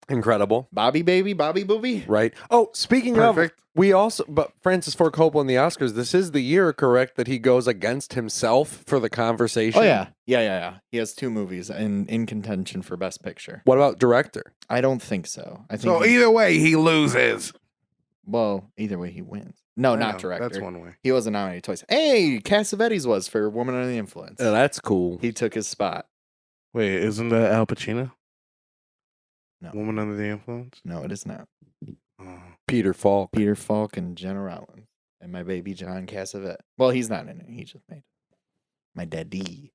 Incredible, baby, Bobby booby. right? Oh, speaking Perfect. of, we also, but Francis Ford Coppola in the Oscars, this is the year, correct, that he goes against himself for the conversation? Oh yeah. He has 2 movies in contention for Best Picture. What about director? I don't think so. I think So either way, he loses. Well, either way, he wins. No, I not know, director. That's one way. He wasn't nominated twice. Hey, Cassavetes was for Woman Under the Influence. Yeah, that's cool. He took his spot. Wait, isn't that Al Pacino? No. Woman Under the Influence? No, it is not. Oh. Peter Falk. Peter Falk and Jenna Rollins. And my baby John Cassavet. Well, he's not in it. He just made it. My daddy.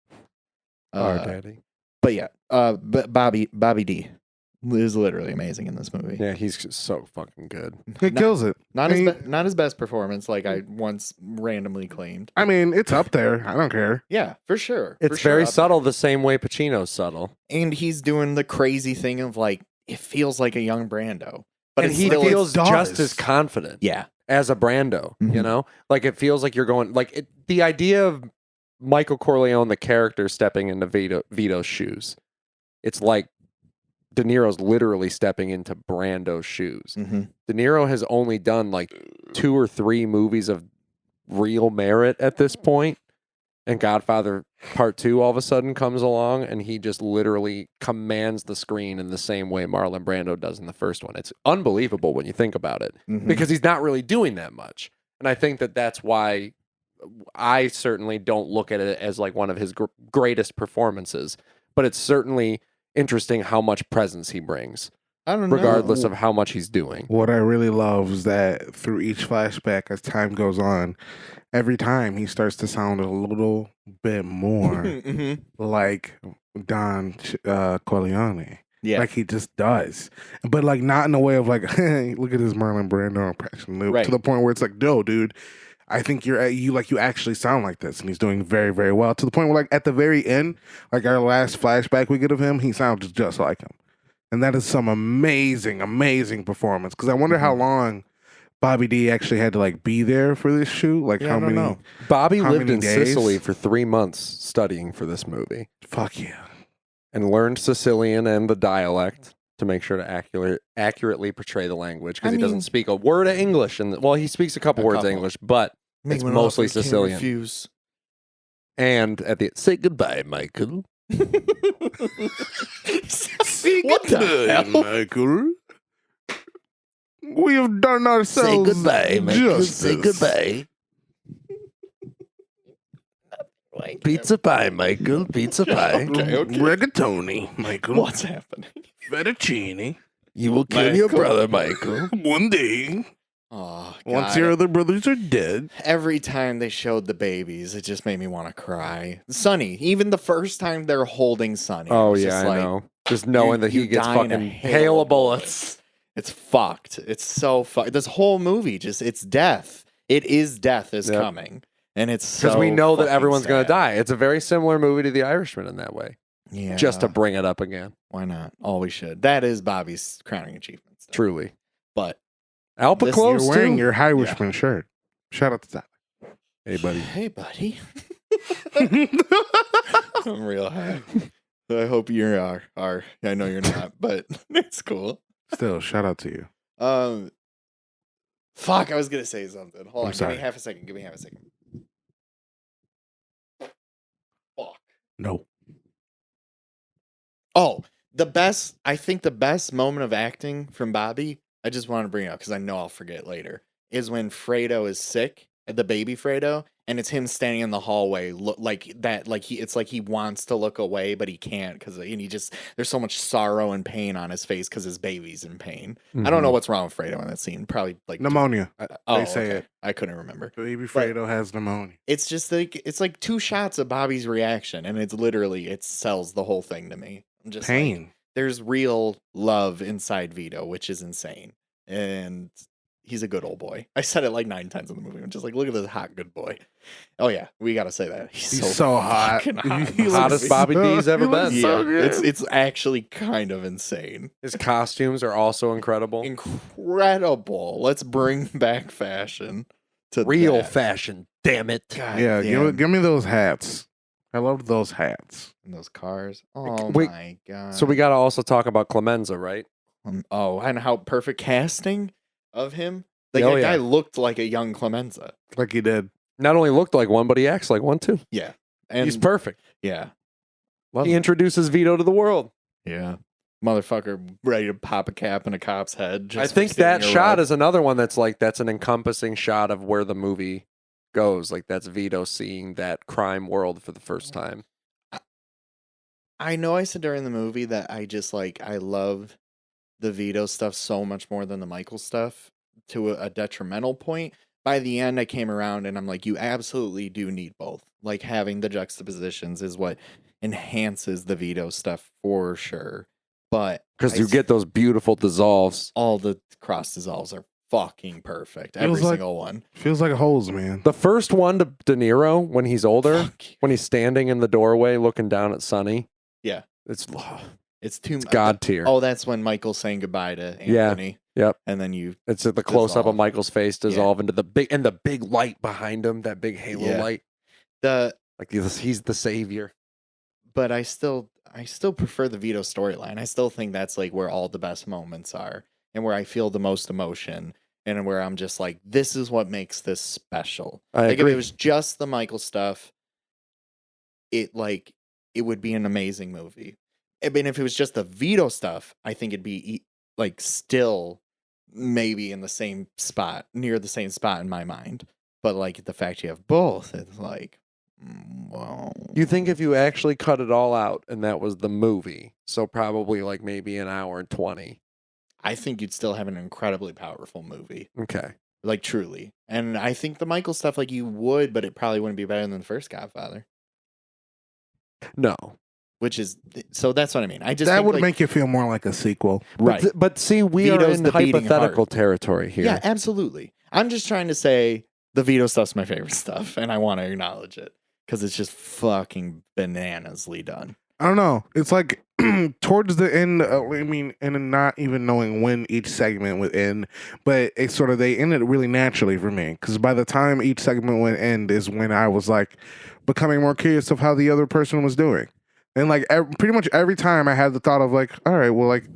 Our daddy. But yeah, but Bobby D is literally amazing in this movie. Yeah, he's just so fucking good. He kills it. Not his best performance, like I once randomly claimed. I mean, it's up there. I don't care. Yeah, for sure. It's very subtle, the same way Pacino's subtle. And he's doing the crazy thing of like, it feels like a young Brando. But And it he still feels does. just as confident yeah. as a Brando, you Mhm. know? Like, it feels like you're going, like, the idea of Michael Corleone, the character, stepping into Vito's shoes. It's like De Niro's literally stepping into Brando's shoes. Mm-hmm. De Niro has only done like 2 or 3 movies of real merit at this point, and Godfather Part 2 all of a sudden comes along, and he just literally commands the screen in the same way Marlon Brando does in the first one. It's unbelievable when you think about it, Mm-hmm. because he's not really doing that much. And I think that that's why I certainly don't look at it as like one of his greatest performances, but it's certainly interesting how much presence he brings, I don't regardless know. of how much he's doing. What I really love is that through each flashback, as time goes on, every time he starts to sound a little bit more Mhm. like Don Corleone. Yeah. Like he just does. But like not in a way of like, hey, look at this Marlon Brando impression. Right. To the point where it's like, no, dude, I think you actually sound like this. And he's doing very, very well. To the point where like at the very end, like our last flashback we get of him, he sounds just like him. And that is some amazing, amazing performance. Because I wonder how long Bobby D actually had to like be there for this shoot. Like Yeah, how I don't many? know. Bobby How lived many in days? Sicily for 3 months studying for this movie Fuck yeah. and learned Sicilian and the dialect to make sure to accurately portray the language, because I he doesn't mean- speak a word of English. Well, he speaks a couple words of English, but it's Make me mostly laugh, I can't Sicilian. refuse. And at the say goodbye, Michael. What the hell? Michael. We have done ourselves justice. Pizza pie, Michael. Pizza pie. Okay. Rigatoni, Michael. What's happening? Fettuccine. You will kill your brother, Michael. One day, Oh, once God. your other brothers are dead. Every time they showed the babies, it just made me want to cry. Sonny, even the first time they're holding Sonny. Oh, it's yeah, just I like, know. Just knowing that he you gets die in a fucking hail of bullets. It's fucked. It's so fucked. This whole movie it's death. It is death is Yep. coming. And it's Because so we know that fucking everyone's going sad. to die. It's a very similar movie to The Irishman in that way. Yeah. Just to bring it up again. Why not? All we should. That is Bobby's crowning achievement. stuff. Truly. But Alpa This- Close, You're wearing too. your Irishman shirt. Shout out to that. Hey, buddy. hey, buddy. I'm real high. I hope you are. I know you're not, but it's cool. Still, shout out to you. Fuck, I was gonna say something. Hold I'm on, sorry. give me half a second. Fuck. No. Oh, I think the best moment of acting from Bobby, I just want to bring it up because I know I'll forget later, is when Fredo is sick, the baby Fredo, and it's him standing in the hallway, look like that, like it's like he wants to look away, but he can't because there's so much sorrow and pain on his face because his baby's in pain. I don't know what's wrong with Fredo in that scene. Probably like Pneumonia. oh, they say okay. it. I couldn't remember. Baby Fredo has pneumonia. It's just like it's like 2 shots of Bobby's reaction, and it's literally it sells the whole thing to me. I'm just like, Pain. there's real love inside Vito, which is insane, and he's a good old boy. I said it like 9 times in the movie. I'm just like, look at this hot good boy. Oh yeah, we gotta say that He's so hot. fucking hot. He looks Hottest Bobby D's ever he looks been. so Yeah, good. it's actually kind of insane, His costumes are also incredible. incredible. Let's bring back fashion to Real that. fashion, damn it. God Yeah, damn. give me those hats. I loved those hats. And those cars. Oh Wait, my god. So we got to also talk about Clemenza, right? Oh, and how perfect casting of him. Like Oh, that yeah. guy looked like a young Clemenza. Like he did. Not only looked like one, but he acts like one too. Yeah. And He's perfect. yeah. Love He it. introduces Vito to the world. Yeah. motherfucker ready to pop a cap in a cop's head. I think that shot is another one that's an encompassing shot of where the movie goes. Like that's Vito seeing that crime world for the first time. I know I said during the movie that I love the Vito stuff so much more than the Michael stuff to a detrimental point. By the end, I came around and I'm like, you absolutely do need both. Like having the juxtapositions is what enhances the Vito stuff for sure. But because you get those beautiful dissolves. All the cross dissolves are fucking perfect. Every single one. Feels like a hose, man. The first one to De Niro when he's older, when he's standing in the doorway looking down at Sonny. Yeah. It's too God tier. Oh, that's when Michael's saying goodbye to Anthony. Yeah. Yep. And then it's at the close up of Michael's face dissolve into the big light behind him, that big halo light. He's the savior. But I still prefer the Vito storyline. I still think that's like where all the best moments are and where I feel the most emotion and where I'm just like, this is what makes this special. If it was just the Michael stuff, it would be an amazing movie. I mean, if it was just the Vito stuff, I think it'd be like still maybe in the same spot, near the same spot in my mind. But like the fact you have both, it's like, wow. You think if you actually cut it all out and that was the movie, so probably like maybe an hour and 20. I think you'd still have an incredibly powerful movie. Okay. Like truly. And I think the Michael stuff like you would, but it probably wouldn't be better than the first Godfather. No. Which is, so that's what I mean. I just that think, would make it feel more like a sequel. Right. But see, we are in hypothetical territory here. Yeah, absolutely. I'm just trying to say the Vito stuff's my favorite stuff, and I want to acknowledge it because it's just fucking bananasly done. I don't know. It's like towards the end, and not even knowing when each segment would end, but it's sort of, they ended really naturally for me. Because by the time each segment would end is when I was like becoming more curious of how the other person was doing. And like pretty much every time I had the thought of like, all right, well, like,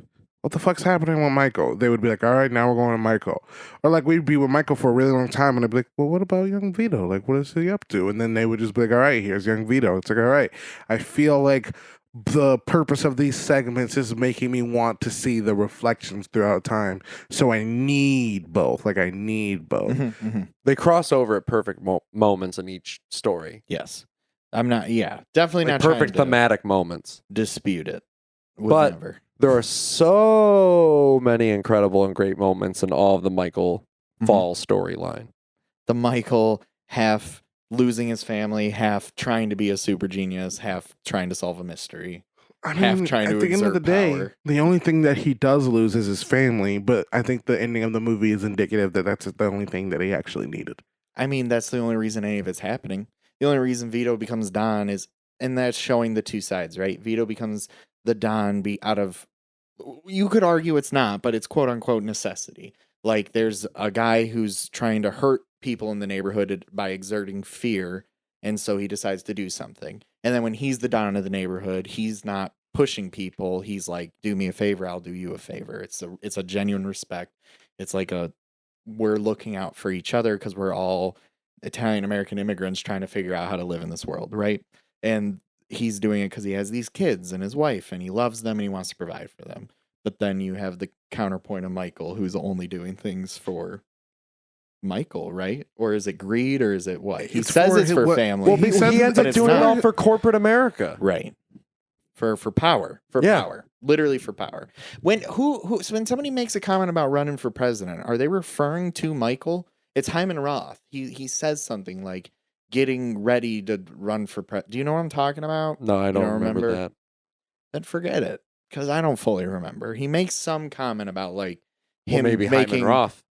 what the fuck's happening with Michael? They would be like, all right, now we're going to Michael. Or like we'd be with Michael for a really long time and I'd be like, well, what about young Vito? Like, what is he up to? And then they would just be like, all right, here's young Vito. It's like, all right. I feel like the purpose of these segments is making me want to see the reflections throughout time. So I need both. Like, I need both. Mm-hmm, mm-hmm. They cross over at perfect moments in each story. Yes. I'm not, definitely like not perfect trying to thematic moments. dispute it. But there are so many incredible and great moments in all of the Michael Fall storyline. The Michael half losing his family, half trying to be a super genius, half trying to solve a mystery. I mean, trying to at the end of the day, power. The only thing that he does lose is his family, but I think the ending of the movie is indicative that that's the only thing that he actually needed. I mean, that's the only reason any of it's happening. The only reason Vito becomes Don is, and that's showing the two sides, right? Vito becomes the Don out of, you could argue it's not, but it's quote unquote necessity. Like there's a guy who's trying to hurt people in the neighborhood by exerting fear, and so he decides to do something. And then when he's the Don of the neighborhood, he's not pushing people. He's like, do me a favor, I'll do you a favor. It's a genuine respect. It's like we're looking out for each other because we're all Italian American immigrants trying to figure out how to live in this world, right? And he's doing it because he has these kids and his wife, and he loves them and he wants to provide for them. But then you have the counterpoint of Michael, who's only doing things for Michael, right? Or is it greed, or is it what? He says it's for family. Well, he ends up doing it all for corporate America, right? For power, power, literally for power. When when somebody makes a comment about running for president, are they referring to Michael? It's Hyman Roth. He says something like getting ready to run for president. Do you know what I'm talking about? No, I don't remember that. Then forget it, because I don't fully remember. He makes some comment about like him maybe making Hyman Roth.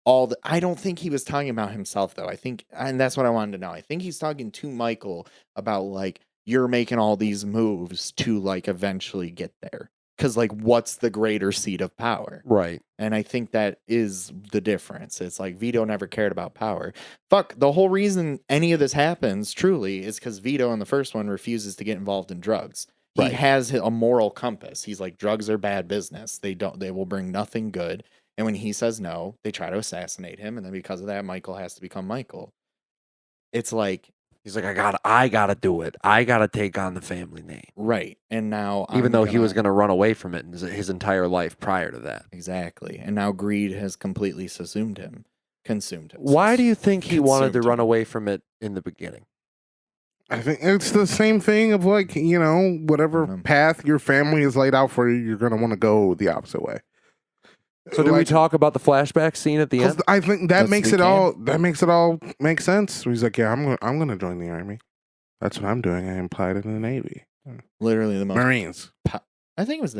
I don't think he was talking about himself though. I think, and that's what I wanted to know. I think he's talking to Michael about like, you're making all these moves to like eventually get there. Because like, what's the greater seat of power? Right. And I think that is the difference. It's like Vito never cared about power. Fuck, the whole reason any of this happens truly is because Vito in the first one refuses to get involved in drugs. He has a moral compass. He's like, drugs are bad business. They will bring nothing good. And when he says no, they try to assassinate him. And then because of that, Michael has to become Michael. It's like, He's like, I gotta do it. I gotta take on the family name. Right. And now Even though he was gonna run away from it his entire life prior to that. Exactly. And now greed has completely consumed him. Why do you think he wanted to Consumed run him. away from it in the beginning? I think it's the same thing of like, whatever path your family has laid out for you, you're going to want to go the opposite way. So did we talk about the flashback scene at the end? I think that makes it all make sense. He's like, yeah, I'm going to join the army. That's what I'm doing. I implied it in the Navy. Literally the most Marines. I think it was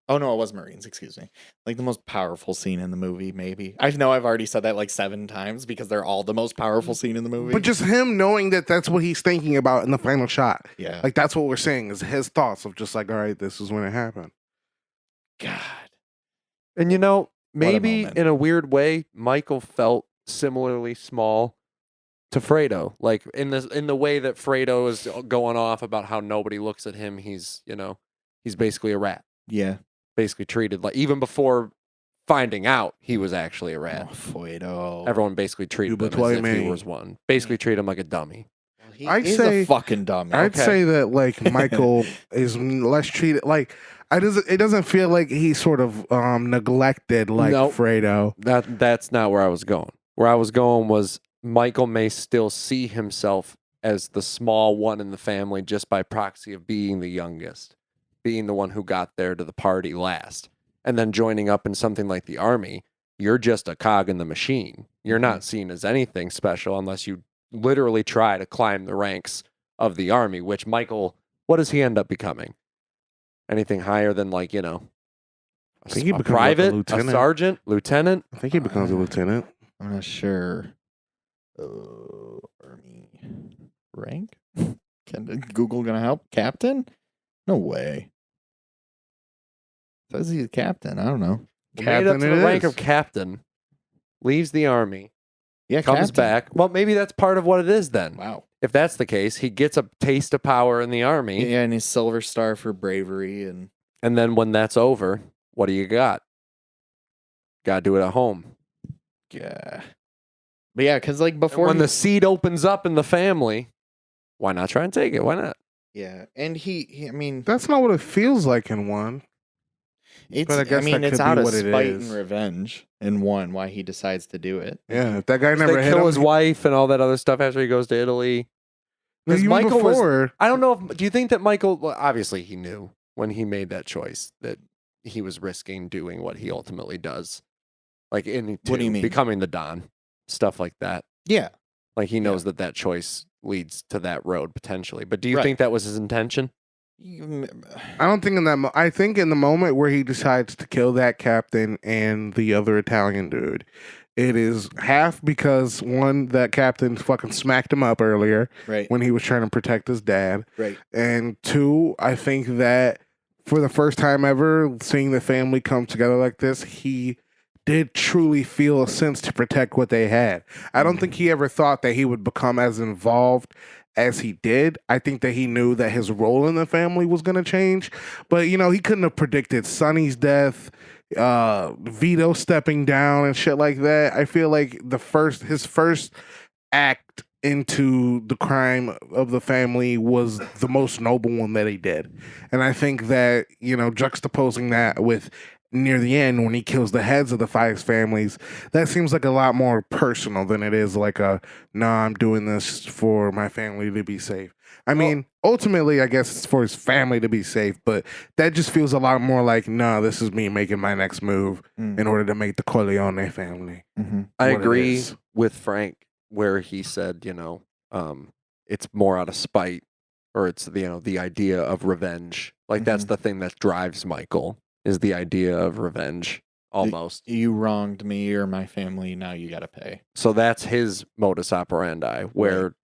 oh no, it was Marines, excuse me. Like the most powerful scene in the movie, maybe. I know I've already said that like 7 times because they're all the most powerful scene in the movie. But just him knowing that that's what he's thinking about in the final shot. Yeah. Like that's what we're saying is his thoughts of just like, all right, this is when it happened. God. And maybe moment. in a weird way, Michael felt similarly small to Fredo. Like in the way that Fredo is going off about how nobody looks at him, he's basically a rat. Yeah. Basically treated like, even before finding out he was actually a rat. Oh, Fredo. Everyone basically treated him as if he was one. Basically treat him like a dummy. I'd say a fucking dummy. I'd say that like Michael is less treated like it doesn't feel like he's sort of neglected like Nope. Fredo. That's not where I was going. Where I was going was Michael may still see himself as the small one in the family just by proxy of being the youngest, being the one who got there to the party last, and then joining up in something like the army. You're just a cog in the machine. You're not seen as anything special unless you literally try to climb the ranks of the army, which Michael, what does he end up becoming? Anything higher than like, I think he a becomes private, like a lieutenant. sergeant, lieutenant? I think he becomes a lieutenant. I'm not sure. Army rank? Google gonna help? Captain? No way. Says he's a captain. I don't know. Made up Captain to it the rank is. of captain, leaves the army, Yeah, comes captain. back. Well, maybe that's part of what it is then. Wow. If that's the case, he gets a taste of power in the army. Yeah, and his silver star for bravery and And then when that's over, what do you got? Got to do it at home. yeah. But yeah, because like And before when the seed opens up in the family, why not try and take it? Why not? yeah, and he I mean, That's not what it feels like in one. it's But I guess that it's could out be of what it spite is. and revenge in one why he decides to do it. Yeah, if that guy never They hit kill him. his wife and all that other stuff after he goes to Italy. No, 'Cause even Michael was- before, I don't know if, do you think that Michael, well, obviously he knew when he made that choice that he was risking doing what he ultimately does. Like What do you mean? becoming the Don, stuff like that. Yeah. Like he knows that choice leads to that road potentially. But do you Right. think that was his intention? I don't think in that. I think in the moment where he decides to kill that captain and the other Italian dude, it is half because one, that captain fucking smacked him up earlier Right. when he was trying to protect his dad, Right. and two, I think that for the first time ever, seeing the family come together like this, he did truly feel a sense to protect what they had. I don't think he ever thought that he would become as involved as he did. I think that he knew that his role in the family was going to change, but he couldn't have predicted Sonny's death, Vito stepping down and shit like that. I feel like his first act into the crime of the family was the most noble one that he did. And I think that, juxtaposing that with near the end when he kills the heads of the 5 families, that seems like a lot more personal than it is like I'm doing this for my family to be safe. I mean, ultimately, I guess it's for his family to be safe, but that just feels a lot more like, this is me making my next move in order to make the Corleone family. Mm-hmm. I what it agree is. with Frank where he said, it's more out of spite, or it's the idea of revenge. Like that's the thing that drives Michael, is the idea of revenge almost. You wronged me or my family, now you gotta pay. So that's his modus operandi, where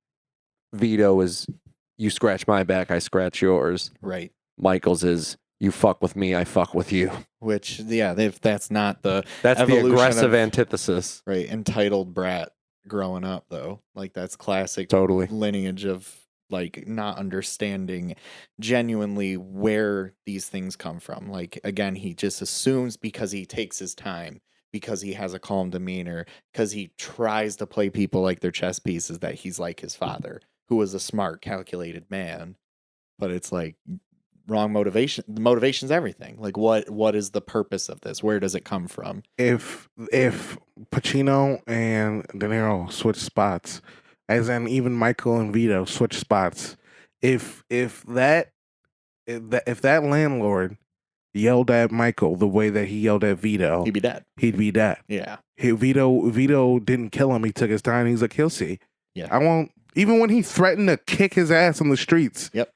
Vito is, you scratch my back, I scratch yours. Right. Michael's is, you fuck with me, I fuck with you. Which, yeah, if that's not the That's the evolution aggressive of- antithesis. right entitled brat growing up, though. Like that's classic Totally. lineage of like not understanding genuinely where these things come from. Like again, he just assumes because he takes his time, because he has a calm demeanor, because he tries to play people like they're chess pieces, that he's like his father, who was a smart, calculated man. But it's like wrong motivation. The motivation's everything. Like what is the purpose of this? Where does it come from? If Pacino and De Niro switch spots, as in even Michael and Vito switch spots, if that landlord yelled at Michael the way that he yelled at Vito, He'd be dead. He'd be dead. Yeah. Vito didn't kill him. He took his time. He's like, he'll see. Yeah. I won't. Even when he threatened to kick his ass on the streets. Yep.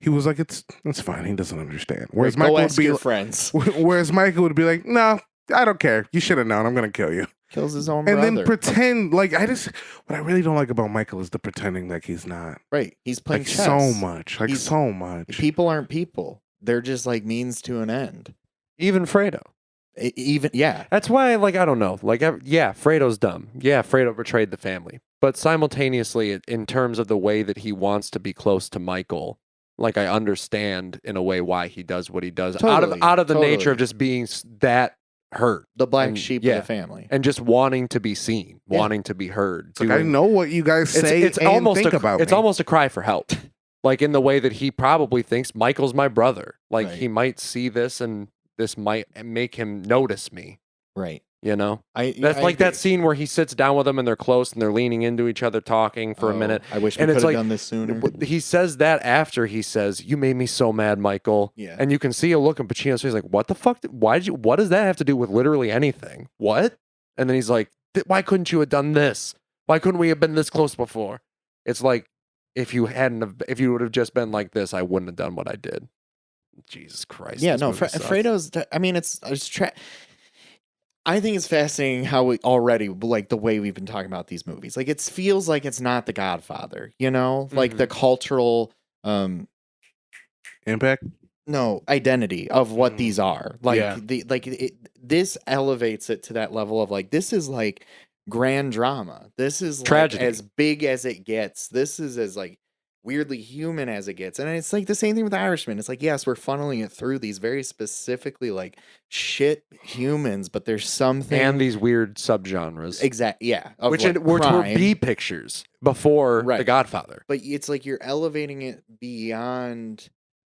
He was like, it's fine. He doesn't understand. Whereas Michael would be your friends. Whereas Michael would be like, no, I don't care. You should have known. I'm gonna kill you. Kills his own and brother. then pretend like what I really don't like about Michael is the pretending like he's not. Right. He's playing like chess. so much. So much. People aren't people. They're just like means to an end. Even Fredo. Yeah. That's why, I don't know. Fredo's dumb. Yeah, Fredo betrayed the family. But simultaneously, in terms of the way that he wants to be close to Michael, I understand in a way why he does what he does. Totally, out of the nature of just being that hurt. The black sheep of the family. And just wanting to be seen, wanting to be heard. I know what you guys say it's and almost think about It's me. almost a cry for help. In the way that he probably thinks Michael's my brother. Right. He might see this and this might make him notice me. Right. That's I that agree. scene where he sits down with them and they're close and they're leaning into each other talking for a minute. I wish we And could it's have done this sooner. He says that after he says, "You made me so mad, Michael." Yeah. And you can see a look in Pacino's face like, "What the fuck? What does that have to do with literally anything? What?" And then he's like, "Why couldn't you have done this? Why couldn't we have been this close before?" It's like, if you would have just been like this, I wouldn't have done what I did. Jesus Christ. Yeah, this no, movie sucks. Fredo's. I mean, I think it's fascinating how we already the way we've been talking about these movies. It feels like it's not The Godfather, the cultural impact. No, identity of what these are. This elevates it to that level of this is grand drama. This is tragedy. As big as it gets. This is as weirdly human as it gets. And it's the same thing with The Irishman. It's yes, we're funneling it through these very specifically shit humans, but there's something and these weird subgenres. Exactly. Yeah. Which were B pictures before The Godfather. But it's you're elevating it beyond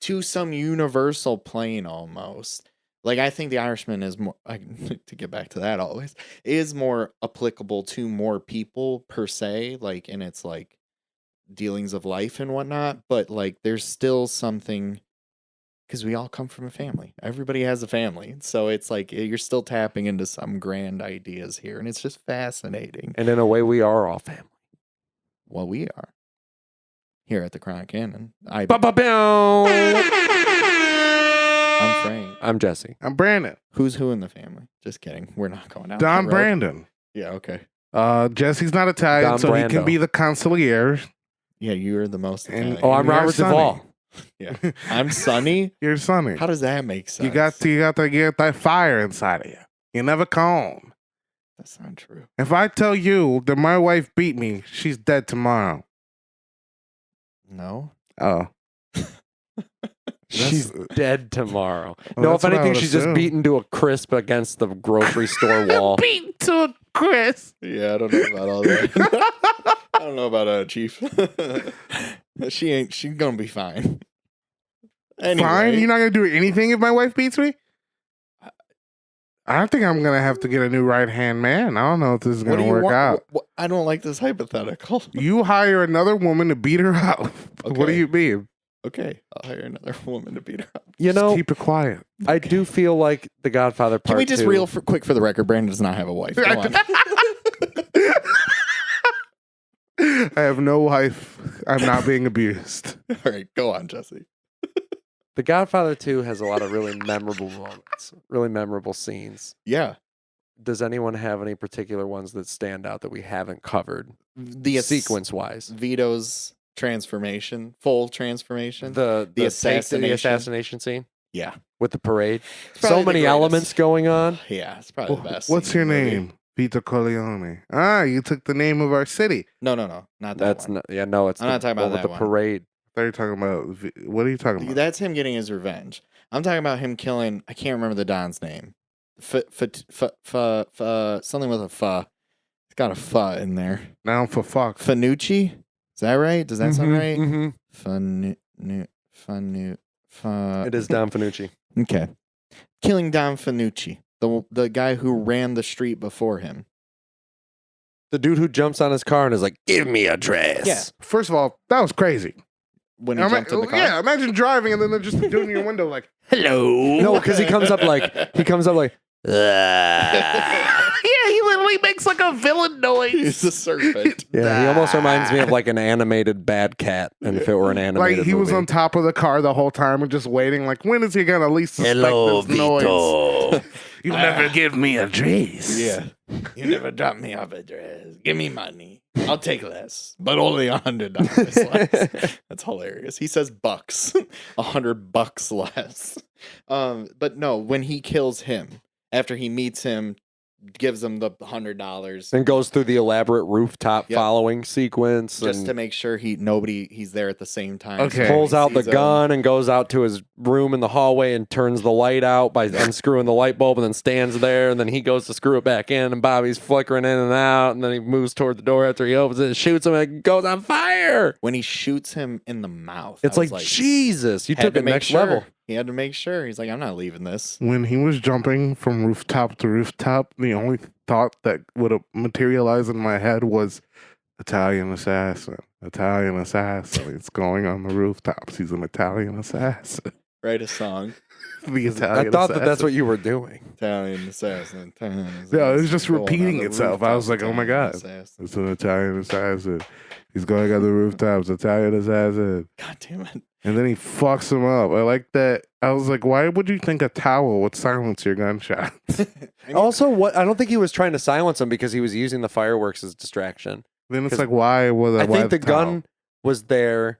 to some universal plane almost. I think The Irishman is more, to get back to that always, is more applicable to more people per se, in its dealings of life and whatnot. But there's still something, because we all come from a family. Everybody has a family. So it's you're still tapping into some grand ideas here. And it's just fascinating. And in a way, we are all family. Well, we are. Here at the Chronic Canon. I'm Frank. I'm Jesse. I'm Brandon. Who's who in the family? Just kidding. We're not going out. Don the road. Brandon. Yeah, okay. Jesse's not Italian, Don so he Brando. can be the consigliere. Yeah, you're the most Italian. I'm You're Robert Sonny. Duvall. Yeah. I'm Sonny. You're Sonny. How does that make sense? You got that fire inside of you. You never calm. That's not true. If I tell you that my wife beat me, she's dead tomorrow. No. Oh. She's dead tomorrow. Well, No, that's if what I anything, would she's just assume. beaten to a crisp against the grocery store wall. Beaten to a crisp. Yeah, I don't know about all that. I don't know about Chief. She's gonna be fine. Anyway. Fine? You're not going to do anything if my wife beats me? I think I'm going to have to get a new right-hand man. I don't know if this is What going do to you work want? out. I don't like this hypothetical. You hire another woman to beat her up. What do Okay. you mean? Okay, I'll hire another woman to beat her up. You Just know, keep it quiet. I do feel like The Godfather Part Can we just 2. real quick for the record? Brandon does not have a wife. Go on. I have no wife. I'm not being abused. All right, go on, Jesse. The Godfather 2 has a lot of really memorable moments, really memorable scenes. Yeah, Does anyone have any particular ones that stand out that we haven't covered the sequence-wise? Vito's transformation, full transformation. The assassination. assassination scene Yeah, with the parade. probably So the many greatest. elements going on. yeah, it's probably the best. What's scene your in the movie. name? Vito Corleone. Ah, you took the name of our city. No, not that That's one. not. Yeah, no, it's I'm not talking about with that the one. parade. I thought you were talking about. What are you talking about? That's him getting his revenge. I'm talking about him killing. I can't remember the Don's name. Something with a fa. It's got a fa in there. Now for fuck. Fanucci, Is that right? Does that sound right? Mm-hmm. It is Don Fanucci. Okay. Killing Don Fanucci, the guy who ran the street before him. The dude who jumps on his car and is like, "Give me a dress." Yeah. First of all, that was crazy. When he jumped in the car. Yeah, imagine driving and then they're just doing your window like, Hello. No, because he comes up like, yeah, he literally makes like a villain noise. He's a serpent. yeah, he almost reminds me of like an animated bad cat. And if it were an animated Like he was movie. on top of the car the whole time and just waiting. Like, when is he gonna at least suspect this noise? You never give me a dress. Yeah. You never drop me off a dress. Give me money. I'll take less, but only $100 less. That's hilarious. He says bucks, $100 less. But no, when he kills him, after he meets him, gives him the $100 and goes through the elaborate rooftop following sequence, just and to make sure he's there at the same time. Okay. So pulls he out the sees him. gun and goes out to his room in the hallway and turns the light out by unscrewing the light bulb, and then stands there, and then he goes to screw it back in, and Bobby's flickering in and out, and then he moves toward the door after he opens it and shoots him, and it goes on fire. When he shoots him in the mouth, It's I like, was Jesus, you had took to it make next sure. level. He had to make sure. He's like, I'm not leaving this. When he was jumping from rooftop to rooftop, the only thought that would have materialized in my head was Italian assassin. Italian assassin. It's going on the rooftops. He's an Italian assassin. Write a song. The Italian I thought assassin. that's what you were doing. Italian assassin. Italian Yeah, it was just Going on repeating the itself. I was like, oh my rooftops, God. Italian assassin. It's an Italian assassin. He's going on the rooftops. Italian assassin. God damn it. And then he fucks him up. I like that. I was like, why would you think a towel would silence your gunshot? Also, what I don't think he was trying to silence him because he was using the fireworks as distraction. Then it's 'Cause like, why was I think the towel? gun was there.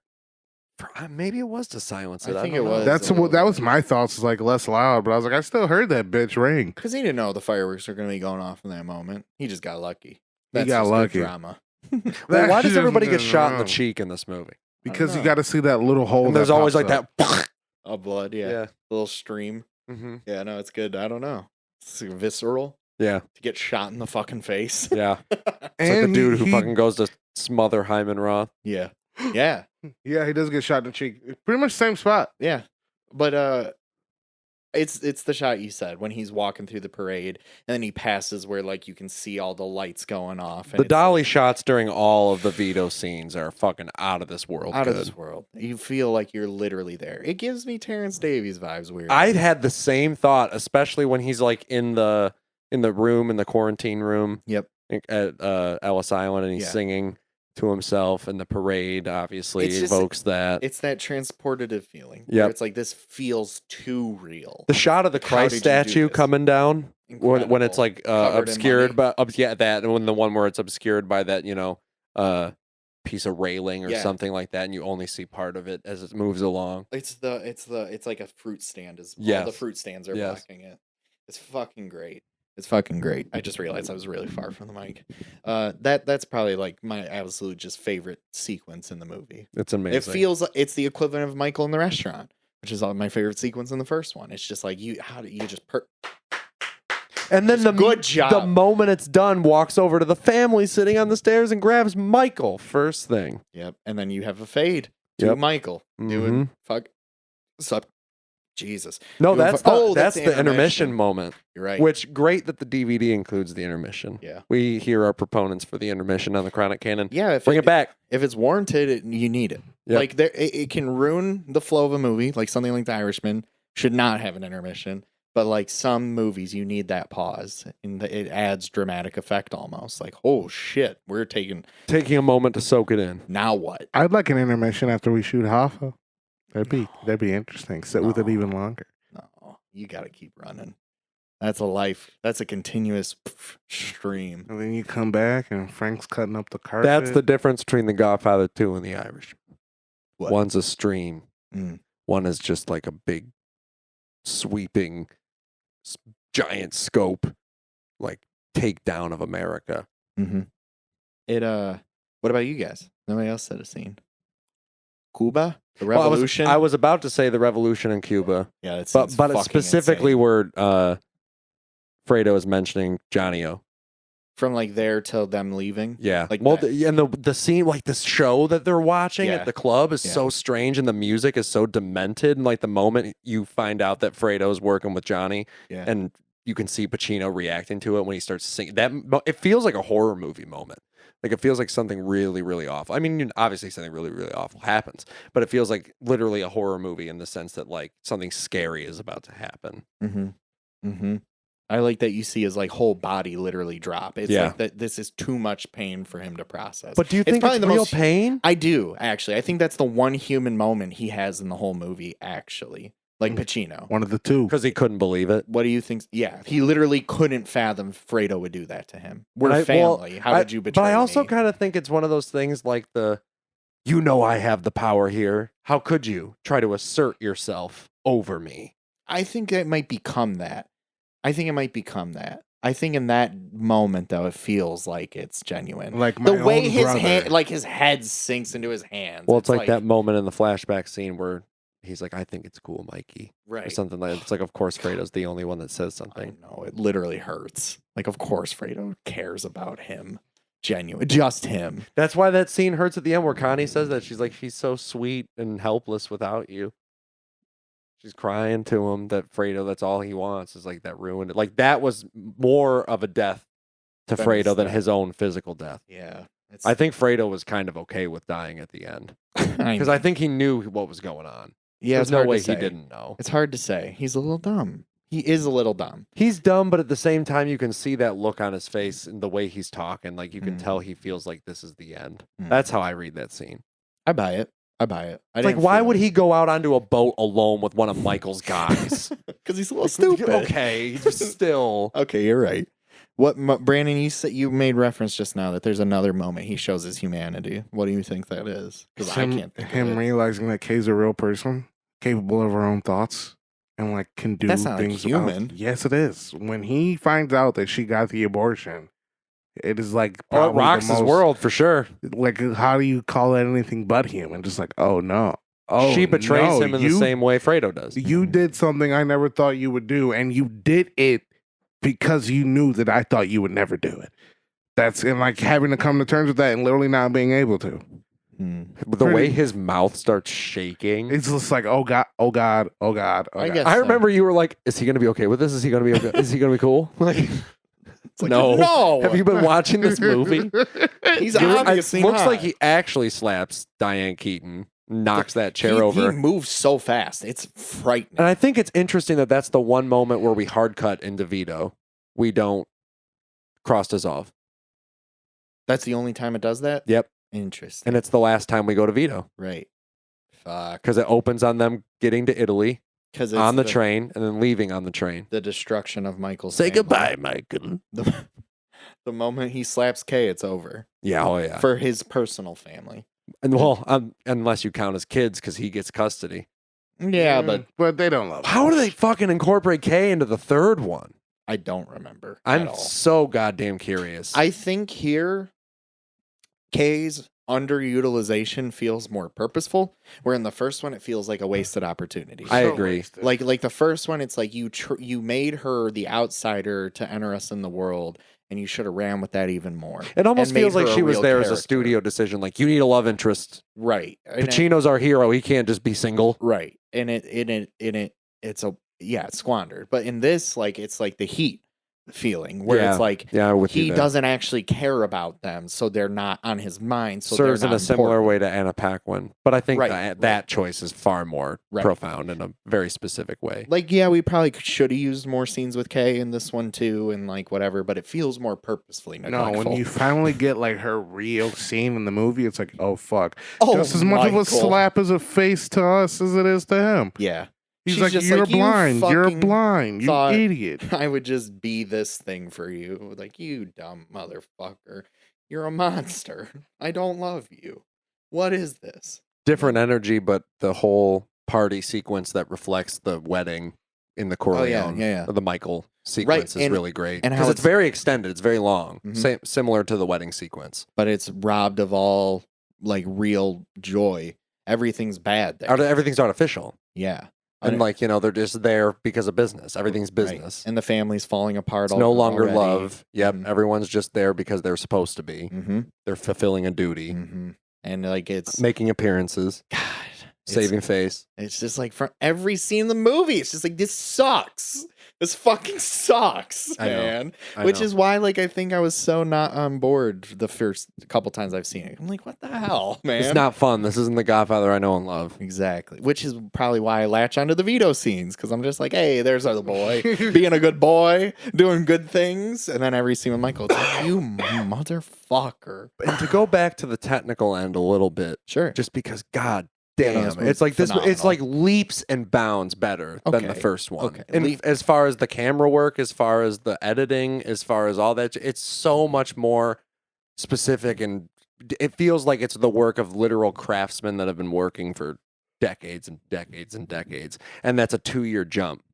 Maybe it was to silence it. I think don't it know. was. That's what that was my thoughts. Is like less loud, but I was like, I still heard that bitch ring. Because he didn't know the fireworks were going to be going off in that moment. He just got lucky. He That's got just good lucky. drama. Well, why does That everybody get shouldn't- shot in the no. cheek in this movie? Because you know. got to see that little hole. And there's that always pops like up. that. Of blood, yeah. Yeah. A little stream. Mm-hmm. Yeah, no, it's good. I don't know. It's visceral Yeah. to get shot in the fucking face. Yeah. It's like the And dude who he- fucking goes to smother Hyman Roth. yeah. Yeah. Yeah, he does get shot in the cheek. Pretty much same spot. Yeah. But it's the shot you said when he's walking through the parade and then he passes where like you can see all the lights going off. And The it's, dolly like, shots during all of the Vito scenes are fucking out of this world. out of good. this world. You feel like you're literally there. It gives me Terrence Davies vibes weird. I'd had the same thought, especially when he's like in the room, in the quarantine room. Yep. At Ellis Island, and he's Yeah. singing to himself, and the parade obviously It's just- evokes that. It's that transportative feeling. Yep. Where it's like this feels too real. The shot of the How Christ did you do statue this? coming down when it's Incredible. like Covered in obscured money. by that, and when the one where it's obscured by that piece of railing or Yeah. something like that, and you only see part of it as it moves along. It's like a fruit stand as well. Yes. The fruit stands are Yes. blocking it. It's fucking great. It's fucking great. I just realized I was really far from the mic. That's probably like my absolute just favorite sequence in the movie. It's amazing. It feels like it's the equivalent of Michael in the restaurant, which is my favorite sequence in the first one. It's just like how do you just and then good job. The moment it's done, walks over to the family sitting on the stairs and grabs Michael. First thing. Yep. And then you have a fade to Yep. Michael doing Mhm. fuck sup Jesus. No, Doing that's fu- the, oh, that's that's the the intermission intermission. moment. You're right. Which great that the DVD includes the intermission. Yeah. We here are proponents for the intermission on the Chronic Canon. Yeah, if Bring it back. If it's warranted, you need it. Yep. Like it can ruin the flow of a movie. Like something like The Irishman should not have an intermission. But like some movies, you need that pause, and it adds dramatic effect almost. Like, oh shit, we're taking Taking a moment to soak it in. now what? I'd like an intermission after we shoot Hoffa. That'd be interesting. Sit with it No. even longer. No, you got to keep running. That's a life. That's a continuous stream. And then you come back and Frank's cutting up the carpet. That's the difference between the Godfather 2 and the Irish. What? One's a stream. Mm. One is just like a big, sweeping, giant scope, like takedown of America. Mm-hmm. What about you guys? Nobody else said a scene. Cuba, the Well, revolution. I was about to say the revolution in Cuba, yeah, that's but it's specifically where Fredo is mentioning Johnny O. From like there till them leaving. Yeah. Like Well, that. and the scene, like the show that they're watching Yeah. at the club is Yeah. so strange, and the music is so demented. And like the moment you find out that Fredo's working with Johnny, Yeah. and you can see Pacino reacting to it when he starts singing, it feels like a horror movie moment. Like it feels like something really, really awful. I mean, obviously something really, really awful happens, but it feels like literally a horror movie in the sense that like something scary is about to happen. Mm-hmm. Mm-hmm. I like that you see his like whole body literally drop. It's Yeah. like that this is too much pain for him to process. But do you think probably it's the real most- pain? I do, actually. I think that's the one human moment he has in the whole movie, actually. Like Pacino. One of the two. Because he couldn't believe it. What do you think? Yeah, he literally couldn't fathom Fredo would do that to him. We're And family. How did you betray But I also me? kind of think it's one of those things like I have the power here. How could you try to assert yourself over me? I think it might become that. I think in that moment, though, it feels like it's genuine. Like my The way own his brother. hand, like his head sinks into his hands. Well, it's like that moment in the flashback scene where he's like, I think it's cool, Mikey. Or right? something like that. It's like, of course, Fredo's the only one that says I something. know, it literally hurts. Like, of course, Fredo cares about him. Genuine, just him. That's why that scene hurts at the end where Connie says that. She's like, she's so sweet and helpless without you. She's crying to him that Fredo, that's all he wants is like that ruined. Like that was more of a death to Than Fredo his than death. his own physical death. Yeah, it's, I think Fredo was kind of okay with dying at the end because I think he knew what was going on. yeah, There's it's no hard way to say. he didn't know. It's hard to say. He's a little dumb. He is a little dumb. He's dumb, but at the same time, you can see that look on his face and the way he's talking. Like you can Mm. tell he feels like this is the end. Mm. That's how I read that scene. I buy it. I It's like, why would he go out onto a boat alone with one of Michael's guys? Because he's a little stupid. Okay, still. Okay, you're right. Brandon? You said you made reference just now that there's another moment he shows his humanity. What do you think that is? Because I can't think him of it. realizing that Kay's a real person, capable of her own thoughts, and like can do That's not things. human. Yes, it is. When he finds out that she got the abortion, it is like Oh, it probably rocks the his most- world for sure. Like, how do you call that anything but human? Just like, oh no, oh She betrays no, him in the you- same way Fredo does. You did something I never thought you would do, and you did it because you knew that I thought you would never do it. That's and like having to come to terms with that and literally not being able to. Hmm. The way Pretty- his mouth starts shaking. It's just like, oh god, oh god, oh god, oh I god. guess- I so. remember you were like, "Is he going to be okay with this? Is he going to be okay? Is he going to be cool?" Like, It's like, no. no. Have you been watching this movie? He's It obviously looks not. like he actually slaps Diane Keaton, knocks that chair He over. moves so fast. It's frightening. And I think it's interesting that that's the one moment where we hard cut into Vito. We don't cross dissolve. That's the only time it does that? Yep. Interesting. And it's the last time we go to Vito Right. Fuck. because it opens on them getting to Italy Because on the train and then leaving on the train. The destruction of Michael's Say family. goodbye, Michael. The moment he slaps Kay, it's over. Yeah, oh yeah. For his personal family. And well, unless you count his kids because he gets custody. Yeah, but they don't love. How do they fucking incorporate Kay into the third one? I don't remember. I'm at all. so goddamn curious. I think here, Kay's underutilization feels more purposeful, where in the first one it feels like a wasted opportunity. I agree. Like the first one, it's like you made her the outsider to enter us in the world, and you should have ran with that even more. It almost and made feels like her a she was real there as a character. studio decision. Like, you need a love interest. Right? And Pacino's our hero. He can't just be single. right, and it's squandered. But in this, like it's like the Heat feeling, where Yeah. it's like Yeah, with he you there. doesn't actually care about them, so they're not on his mind. So Serves they're in not a similar important. way to Anna Paquin. But I think Right, that choice is far more Right. profound in a very specific way. Like, yeah, we probably should have used more scenes with Kay in this one too, and like whatever. But it feels more purposefully No, neglectful. when you finally get like her real scene in the movie, it's like, oh fuck, Oh, just as much of Michael. a slap as a face to us as it is to him. Yeah. He's She's like, just you're like, "You blind, you're fucking blind, you thought idiot. I would just be this thing for you. Like, you dumb motherfucker. You're a monster. I don't love you. What is this? Different energy, but the whole party sequence that reflects the wedding in the Corleone, yeah. or the Michael sequence is and- really great. and how Because it's it's- very extended. It's very long. Mhm. Similar to the wedding sequence. But it's robbed of all like real joy. Everything's bad there. Everything's artificial. Yeah. And like, they're just there because of business. Everything's business. And the family's falling apart. It's no longer already. love. Yep. Everyone's just there because they're supposed to be. They're fulfilling a duty. And like it's making appearances. God. Saving face. It's just like from every scene in the movie, it's just like, this sucks. This fucking sucks, man. Which is why, like, I think I was so not on board the first couple times I've seen it. I'm like, what the hell, man? It's not fun. This isn't the Godfather I know and love. Exactly. Which is probably why I latch onto the Vito scenes, because I'm just like, hey, there's our boy being a good boy, doing good things. And then every scene with Michael, it's like, you motherfucker. And to go back to the technical end a little bit, sure, just because, God damn, it's like this. phenomenal. It's like leaps and bounds better than the first one. Okay. And as far as the camera work, as far as the editing, as far as all that, it's so much more specific, and it feels like it's the work of literal craftsmen that have been working for decades and decades and decades. And that's a 2-year jump.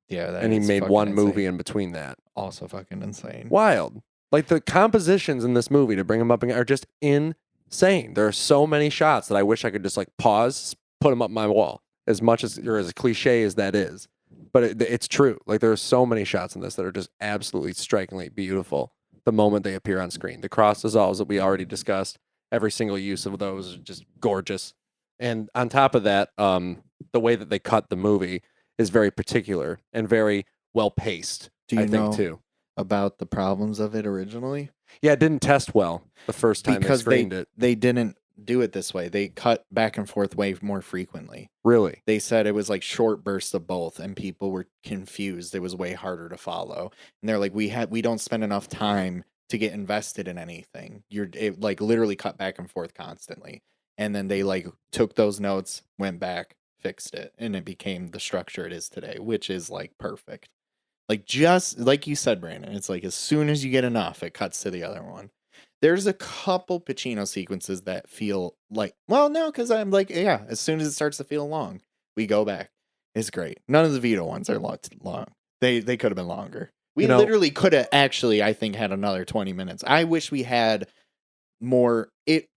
Yeah, and he made one movie in between that. Also fucking insane. Wild. Like the compositions in this movie to bring them up are just insane. There are so many shots that I wish I could just like pause, put them up my wall. As much as, or as cliche as that is, but it's true. Like there are so many shots in this that are just absolutely strikingly beautiful. The moment they appear on screen, the cross dissolves that we already discussed. Every single use of those is just gorgeous. And on top of that, the way that they cut the movie is very particular and very well paced. Do you I think too about the problems of it originally? Yeah, it didn't test well the first time they screened it. They didn't do it this way. They cut back and forth way more frequently. Really? They said it was like short bursts of both, and people were confused. It was way harder to follow. And they're like, we don't spend enough time to get invested in anything. It like literally cut back and forth constantly. And then they like took those notes, went back, fixed it, and it became the structure it is today, which is like perfect. Like just like you said, Brandon, it's like as soon as you get enough, it cuts to the other one. There's a couple Pacino sequences that feel like, well, no, because I'm like, yeah, as soon as it starts to feel long, we go back. It's great. None of the Vito ones are long. They could have been longer. We literally could have actually, I think, had another 20 minutes. I wish we had more. It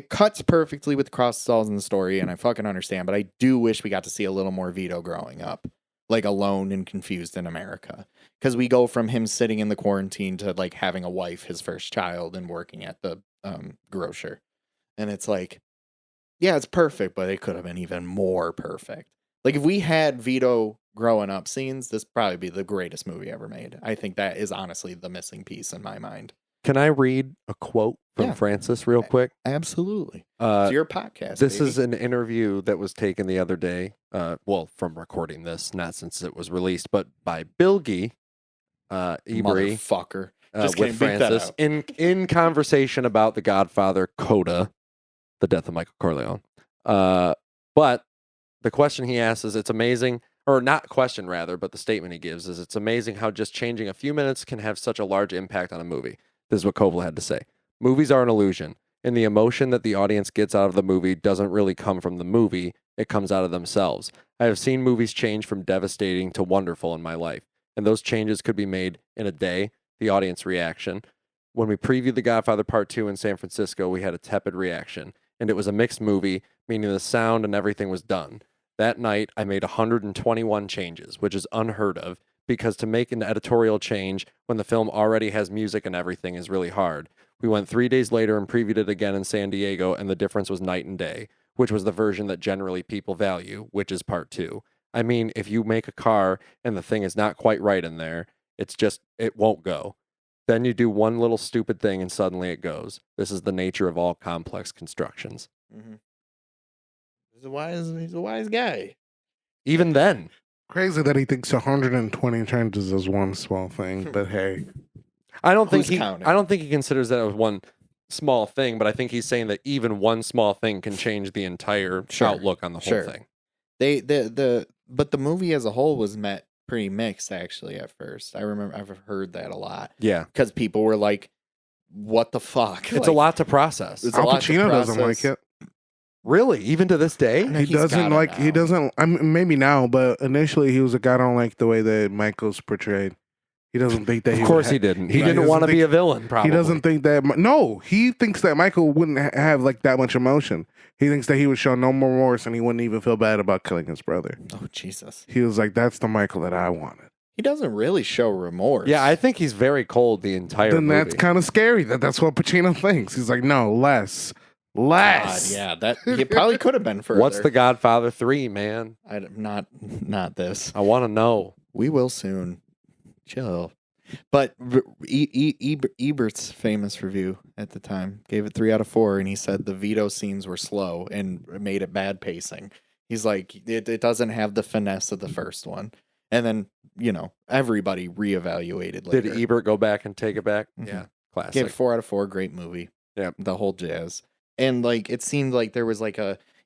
cuts perfectly with the cross stalls in the story, and I fucking understand, but I do wish we got to see a little more Vito growing up, like alone and confused in America. Because we go from him sitting in the quarantine to like having a wife, his first child, and working at the grocer. And it's like, yeah, it's perfect, but it could have been even more perfect. Like if we had Vito growing up scenes, this would probably be the greatest movie ever made. I think that is honestly the missing piece in my mind. Can I read a quote from Francis real quick? Absolutely. It's your podcast. This is an interview that was taken the other day. Well, from recording this, not since it was released, but by Bilgi Ebery, motherfucker, with Francis in conversation about the Godfather Coda, the death of Michael Corleone. But the question he asks is, it's amazing, or not question rather, but the statement he gives is, it's amazing how just changing a few minutes can have such a large impact on a movie. This is what Koval had to say. Movies are an illusion, and the emotion that the audience gets out of the movie doesn't really come from the movie, it comes out of themselves. I have seen movies change from devastating to wonderful in my life, and those changes could be made in a day, the audience reaction. When we previewed The Godfather Part 2 in San Francisco, we had a tepid reaction, and it was a mixed movie, meaning the sound and everything was done. That night, I made 121 changes, which is unheard of, because to make an editorial change when the film already has music and everything is really hard. We went 3 days later and previewed it again in San Diego, and the difference was night and day, which was the version that generally people value, which is Part 2. I mean, if you make a car and the thing is not quite right in there, it won't go. Then you do one little stupid thing and suddenly it goes. This is the nature of all complex constructions. Mm-hmm. He's a wise guy. Even then. Crazy that he thinks 120 changes is one small thing, but hey. I don't think he considers that as one small thing, but I think he's saying that even one small thing can change the entire outlook on the whole thing. But the movie as a whole was met pretty mixed actually at first. I remember I've heard that a lot. Yeah. Because people were like, what the fuck? It's a lot to process. Al Pacino doesn't like it. Really? Even to this day? He doesn't, I mean, maybe now, but initially he was like, I don't like the way that Michael's portrayed. He doesn't think that. Of course he didn't. He didn't doesn't want to be think- a villain. Probably He doesn't think that. No, he thinks that Michael wouldn't have like that much emotion. He thinks that he would show no more remorse and he wouldn't even feel bad about killing his brother. Oh, Jesus. He was like, "That's the Michael that I wanted." He doesn't really show remorse. Yeah, I think he's very cold the entire Then movie. that's kind of scary. That's what Pacino thinks. He's like, "No, less." God, yeah, that he probably could have been further. What's the Godfather 3, man? Not this. I want to know. We will soon. Chill. But Ebert's famous review at the time gave it 3 out of 4, and he said the veto scenes were slow and made it bad pacing. He's like, it doesn't have the finesse of the first one. And then, everybody reevaluated later. Did Ebert go back and take it back? Mhm. Yeah, classic. Gave it 4 out of 4, great movie. Yeah. The whole jazz. And like it seemed like there was like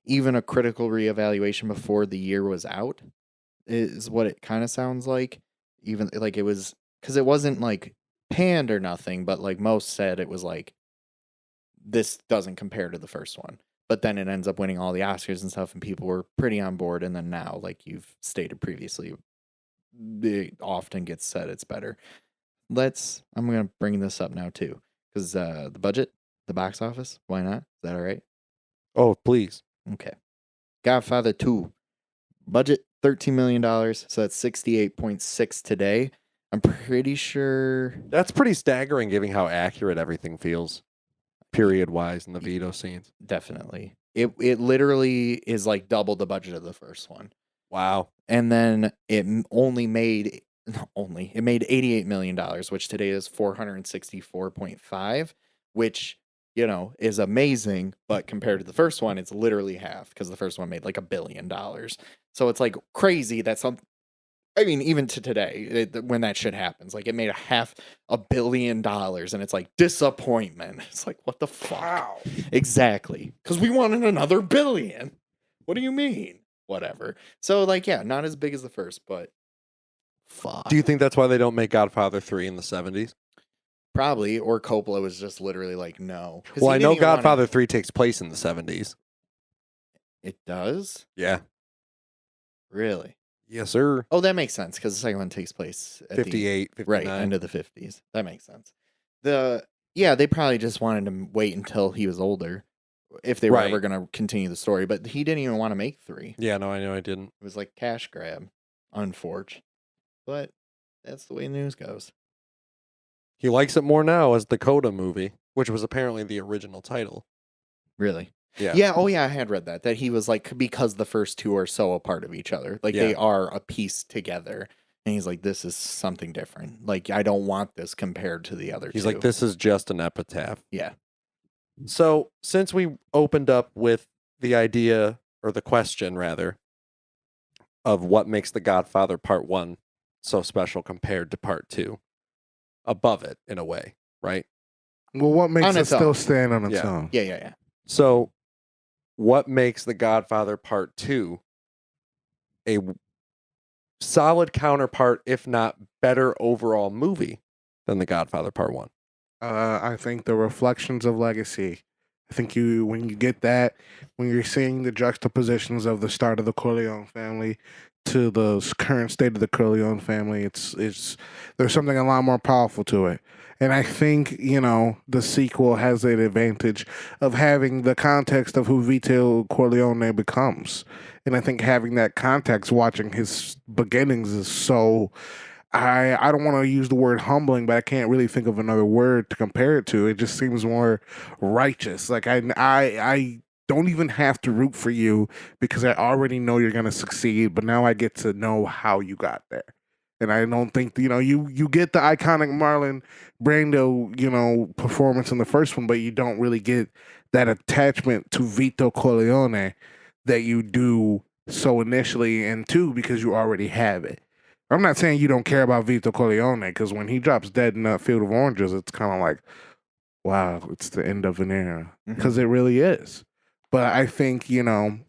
even a critical reevaluation before the year was out, is what it kind of sounds like. Even like it was, because it wasn't like panned or nothing, but like most said it was like, this doesn't compare to the first one. But then it ends up winning all the Oscars and stuff, and people were pretty on board. And then now, like you've stated previously, it often gets said it's better. I'm going to bring this up now too, because the budget, the box office, why not? Is that all right? Oh, please. Okay. Godfather 2, budget $13 million, so that's 68.6 today. I'm pretty sure. That's pretty staggering given how accurate everything feels, period-wise, in the veto scenes. Definitely. It literally is like double the budget of the first one. Wow. And then it made $88 million, which today is 464.5, which, is amazing. But compared to the first one, it's literally half, because the first one made like $1 billion. So it's like crazy that even to today, when that shit happens, like it made $500 million, and it's like disappointment. It's like, what the fuck? Wow. Exactly. Because we wanted another $1 billion. What do you mean? Whatever. So like, yeah, not as big as the first, but fuck. Do you think that's why they don't make Godfather 3 in the 70s? Probably. Or Coppola was just literally like, no. Well, I know Godfather 3 takes place in the 70s. It does? Yeah. Really? Yes, sir. Oh, that makes sense, because the second one takes place at 58, 59. right, end of the 50s. That makes sense. They probably just wanted to wait until he was older, if they were Right. ever going to continue the story. But he didn't even want to make 3. Yeah, no, I know I didn't. It was like cash grab, unfortunate. But that's the way the news goes. He likes it more now as the Coda movie, which was apparently the original title. Really? Yeah. Yeah. Oh, yeah. I had read that he was like, because the first two are so a part of each other, like they are a piece together. And he's like, this is something different. Like, I don't want this compared to the other two. He's like, this is just an epitaph. Yeah. So, since we opened up with the idea, or the question rather, of what makes The Godfather Part 1 so special compared to Part 2, above it in a way, right? Well, what makes On it its still own. stand on its Yeah. own? Yeah. So, what makes The Godfather Part 2 a solid counterpart, if not better overall movie than The Godfather Part 1? I think the reflections of legacy. I think when you get that, when you're seeing the juxtapositions of the start of the Corleone family to the current state of the Corleone family, it's there's something a lot more powerful to it. And I think, the sequel has an advantage of having the context of who Vito Corleone becomes. And I think having that context, watching his beginnings, is so... I don't want to use the word humbling, but I can't really think of another word to compare it to. It just seems more righteous. Like, I don't even have to root for you because I already know you're going to succeed, but now I get to know how you got there. And I don't think, you get the iconic Marlon Brando, performance in the first one, but you don't really get that attachment to Vito Corleone that you do so initially, and two, because you already have it. I'm not saying you don't care about Vito Corleone, because when he drops dead in that field of oranges, it's kind of like, wow, it's the end of an era. Because it really is. But I think,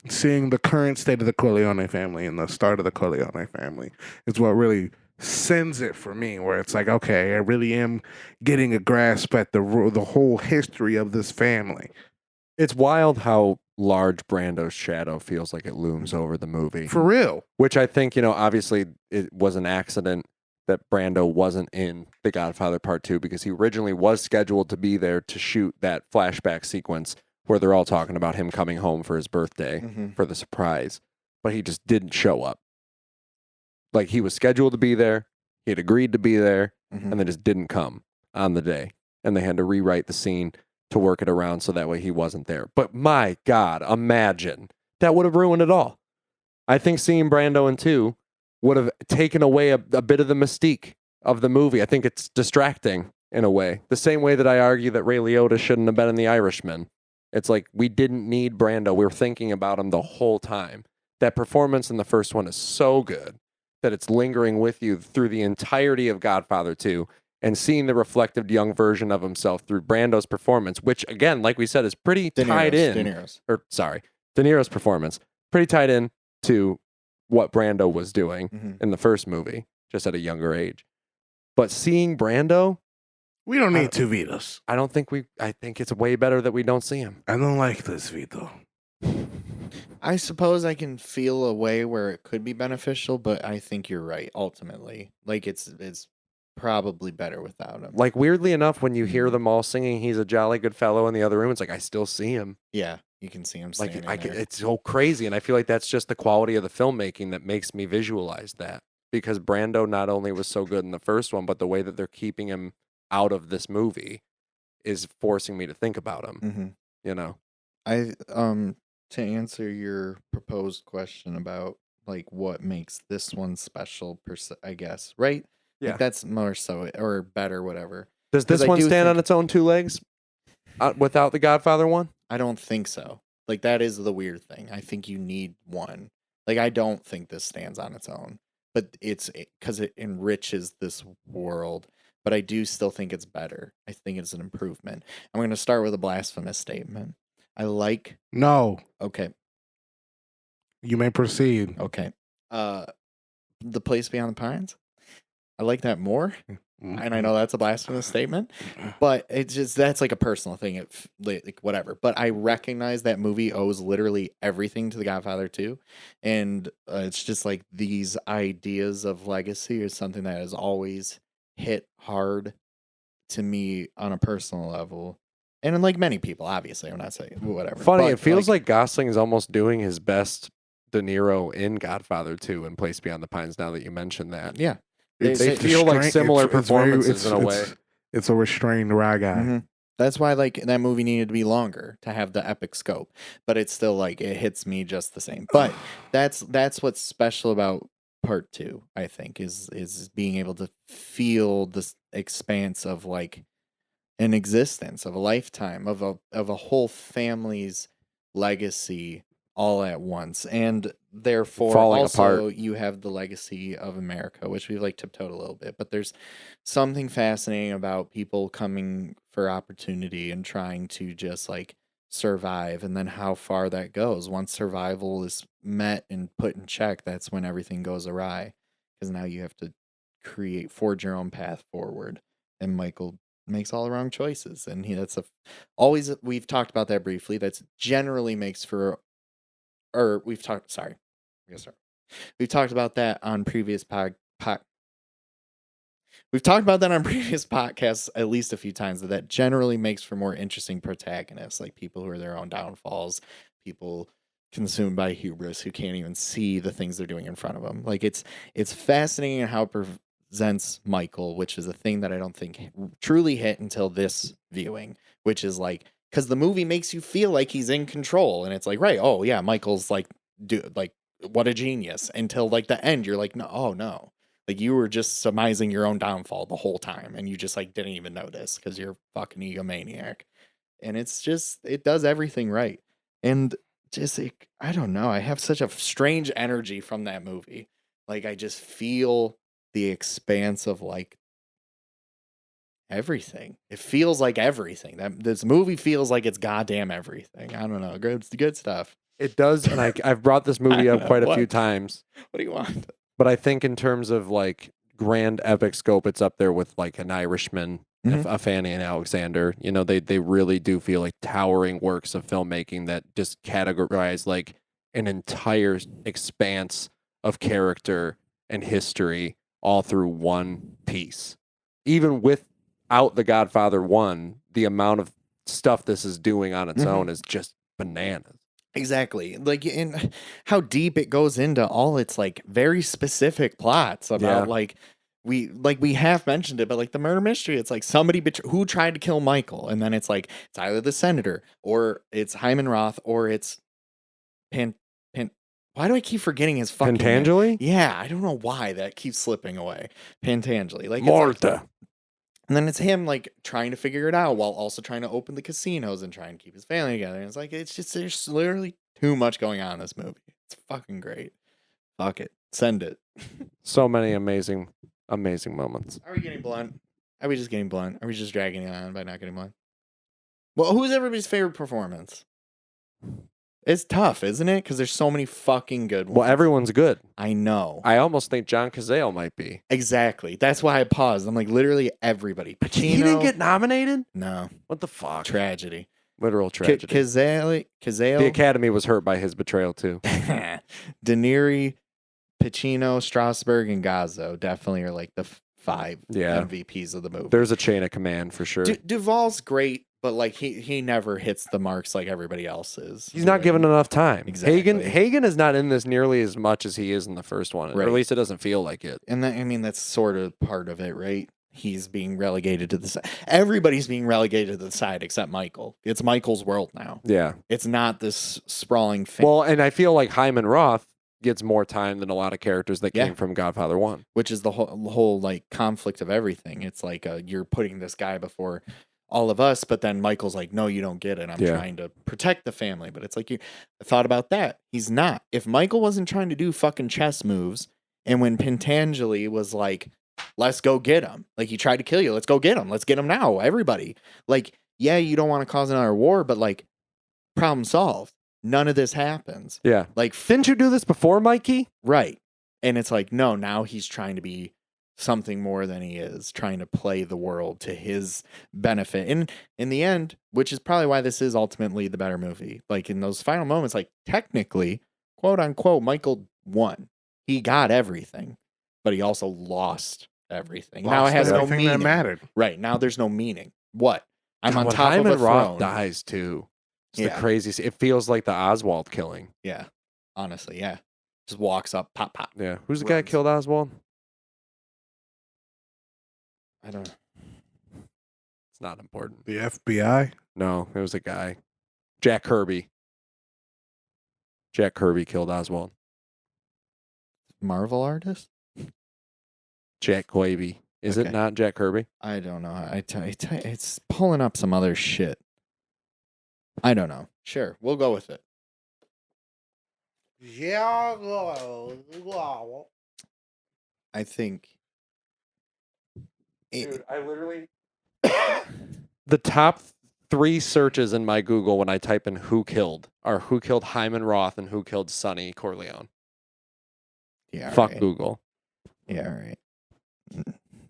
seeing the current state of the Corleone family and the start of the Corleone family is what really sends it for me, where it's like, okay, I really am getting a grasp at the whole history of this family. It's wild how large Brando's shadow feels like it looms over the movie. For real. Which I think, obviously it was an accident that Brando wasn't in The Godfather Part 2 because he originally was scheduled to be there to shoot that flashback sequence where they're all talking about him coming home for his birthday for the surprise, but he just didn't show up. Like, he was scheduled to be there, he had agreed to be there, and they just didn't come on the day. And they had to rewrite the scene to work it around so that way he wasn't there. But my God, imagine. That would have ruined it all. I think seeing Brando in 2 would have taken away a bit of the mystique of the movie. I think it's distracting in a way. The same way that I argue that Ray Liotta shouldn't have been in The Irishman. It's like, we didn't need Brando. We were thinking about him the whole time. That performance in the first one is so good that it's lingering with you through the entirety of Godfather 2, and seeing the reflective young version of himself through Brando's performance, which, again, like we said, is pretty tied in. De Niro's performance, pretty tied in to what Brando was doing in the first movie, just at a younger age. But seeing Brando, We don't need two Vitos. I think it's way better that we don't see him. I don't like this Vito. I suppose I can feel a way where it could be beneficial, but I think you're right. Ultimately, like it's probably better without him. Like, weirdly enough, when you hear them all singing "He's a Jolly Good Fellow" in the other room, it's like I still see him. Yeah, you can see him. Like, There. it's so crazy, and I feel like that's just the quality of the filmmaking that makes me visualize that. Because Brando not only was so good in the first one, but the way that they're keeping him out of this movie is forcing me to think about him. You know, to answer your proposed question about like what makes this one special, I guess, right? Yeah, like, that's more so or better, whatever. Does this one stand on its own two legs without the Godfather one? I don't think so. Like, that is the weird thing. I think you need one. Like, I don't think this stands on its own, but it's because it enriches this world. But I do still think it's better. I think it's an improvement. I'm going to start with a blasphemous statement. No. Okay. You may proceed. Okay. The Place Beyond the Pines. I like that more. And I know that's a blasphemous statement, but it's just, that's like a personal thing. Like whatever. But I recognize that movie owes literally everything to The Godfather 2. And it's just like these ideas of legacy is something that has always hit hard to me on a personal level. And like many people, obviously, I'm not saying whatever. Funny, but it feels like Gosling is almost doing his best De Niro in Godfather 2 and Place Beyond the Pines now that you mentioned that. Yeah. They feel like similar performances in a way. It's a restrained raw guy. That's why like that movie needed to be longer to have the epic scope, but it's still like it hits me just the same. But that's what's special about part 2, I think, is being able to feel this expanse of like an existence, of a lifetime, of a whole family's legacy all at once, and therefore falling also apart. You have the legacy of America, which we've like tiptoed a little bit, but there's something fascinating about people coming for opportunity and trying to just like survive, and then how far that goes. Once survival is met and put in check, that's when everything goes awry, because now you have to forge your own path forward, and Michael makes all the wrong choices, and we've talked about that briefly. That's generally makes for we've talked about that on previous we've talked about that on previous podcasts at least a few times, that generally makes for more interesting protagonists, like people who are their own downfalls, people consumed by hubris who can't even see the things they're doing in front of them. Like it's fascinating in how it presents Michael, which is a thing that I don't think truly hit until this viewing, which is like, because the movie makes you feel like he's in control, and it's like, right, oh yeah, Michael's like, dude, like what a genius, until like the end, you're like, no, oh no, like you were just surmising your own downfall the whole time, and you just like didn't even notice because you're a fucking egomaniac. And it's just, it does everything right, and just like, I don't know, I have such a strange energy from that movie. Like I just feel the expanse of like everything. It feels like everything. This movie feels like it's goddamn everything. I don't know. Good stuff. It does, and I've brought this movie up quite a few times. What do you want? But I think in terms of like grand epic scope, it's up there with like An Irishman, a Fanny and Alexander. You know, they really do feel like towering works of filmmaking that just categorize like an entire expanse of character and history all through one piece. Even without The Godfather 1, the amount of stuff this is doing on its own is just bananas. Exactly. Like, in how deep it goes into all its like very specific plots about we have mentioned it, but like the murder mystery, it's like somebody who tried to kill Michael, and then it's like it's either the senator or it's Hyman Roth or it's Pan. Why do I keep forgetting his fucking name? Pentangeli? Yeah, I don't know why that keeps slipping away. Pentangeli, like Martha. and then it's him like trying to figure it out while also trying to open the casinos and trying to keep his family together. And it's like there's literally too much going on in this movie. It's fucking great. Fuck it. Send it. So many amazing moments. Are we getting blunt? Are we just getting blunt? Are we just dragging it on by not getting blunt? Well, who's everybody's favorite performance? It's tough, isn't it? Because there's so many fucking good ones. Well, everyone's good. I know. I almost think John Cazale might be. Exactly. That's why I paused. I'm like, literally everybody. Pacino. He didn't get nominated? No. What the fuck? Tragedy. Literal tragedy. Cazale. The Academy was hurt by his betrayal too. De Niro, Pacino, Strasberg, and Gazzo definitely are like the 5 MVPs of the movie. There's a chain of command for sure. Duvall's great, but like he never hits the marks like everybody else is. He's not given enough time. Exactly. Hagen is not in this nearly as much as he is in the first one. Or Right. at least it doesn't feel like it. And that, I mean, that's sort of part of it, right? He's being relegated to the side. Everybody's being relegated to the side except Michael. It's Michael's world now. Yeah. It's not this sprawling thing. Well, and I feel like Hyman Roth gets more time than a lot of characters that came from Godfather 1. Which is the whole like conflict of everything. It's like you're putting this guy before all of us, but then Michael's like, no, you don't get it. I'm trying to protect the family. But it's like, I thought about that. He's not. If Michael wasn't trying to do fucking chess moves, and when Pentangeli was like, let's go get him. Like, he tried to kill you. Let's go get him. Let's get him now. Everybody. Like, yeah, you don't want to cause another war, but like, problem solved. None of this happens. Yeah. Like, Didn't you do this before, Mikey? right. And it's like, no, now he's trying to be something more than he is, trying to play the world to his benefit. And in the end, which is probably why this is ultimately the better movie. Like, in those final moments, like, technically, quote unquote, Michael won. He got everything, but he also lost everything. Now it has no everything meaning. that mattered. Right. Now there's no meaning. What? I'm on When top Hyman of a Roth throne. dies too. It's Yeah. the craziest. It feels like the Oswald killing. Yeah. Honestly, yeah. Just walks up, pop, pop. Yeah. Who's the guy that Runs. killed Oswald? I don't know. It's not important. The FBI. No, it was a guy. Jack Kirby. Jack Kirby killed Oswald. Marvel artist? Jack Quaby. Is Okay. it not Jack Kirby? I don't know. It's pulling up some other shit. I don't know. Sure, we'll go with it. Yeah. I think. Dude, I literally. The top 3 searches in my Google when I type in who killed are who killed Hyman Roth and who killed Sonny Corleone. Yeah. Fuck right. Google. Yeah. Right.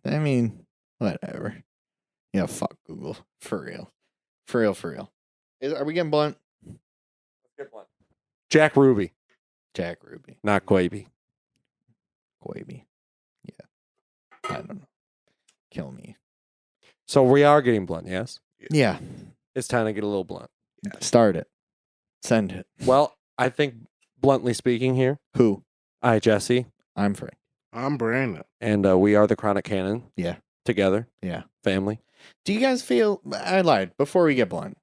I mean, whatever. Yeah. Fuck Google. For real. For real. For real. Are we getting blunt? Jack Ruby, Jack Ruby. not Quaby. Quaby. Yeah. I don't know. Kill me. So we are getting blunt, yes? Yeah. It's time to get a little blunt. Start it. Send it. Well, I think, bluntly speaking here, Who? I, Jesse, I'm Frank. I'm Brandon. and we are the Chronic Canon. Yeah. Together. Yeah. Family. Do you guys feel? I lied. Before we get blunt,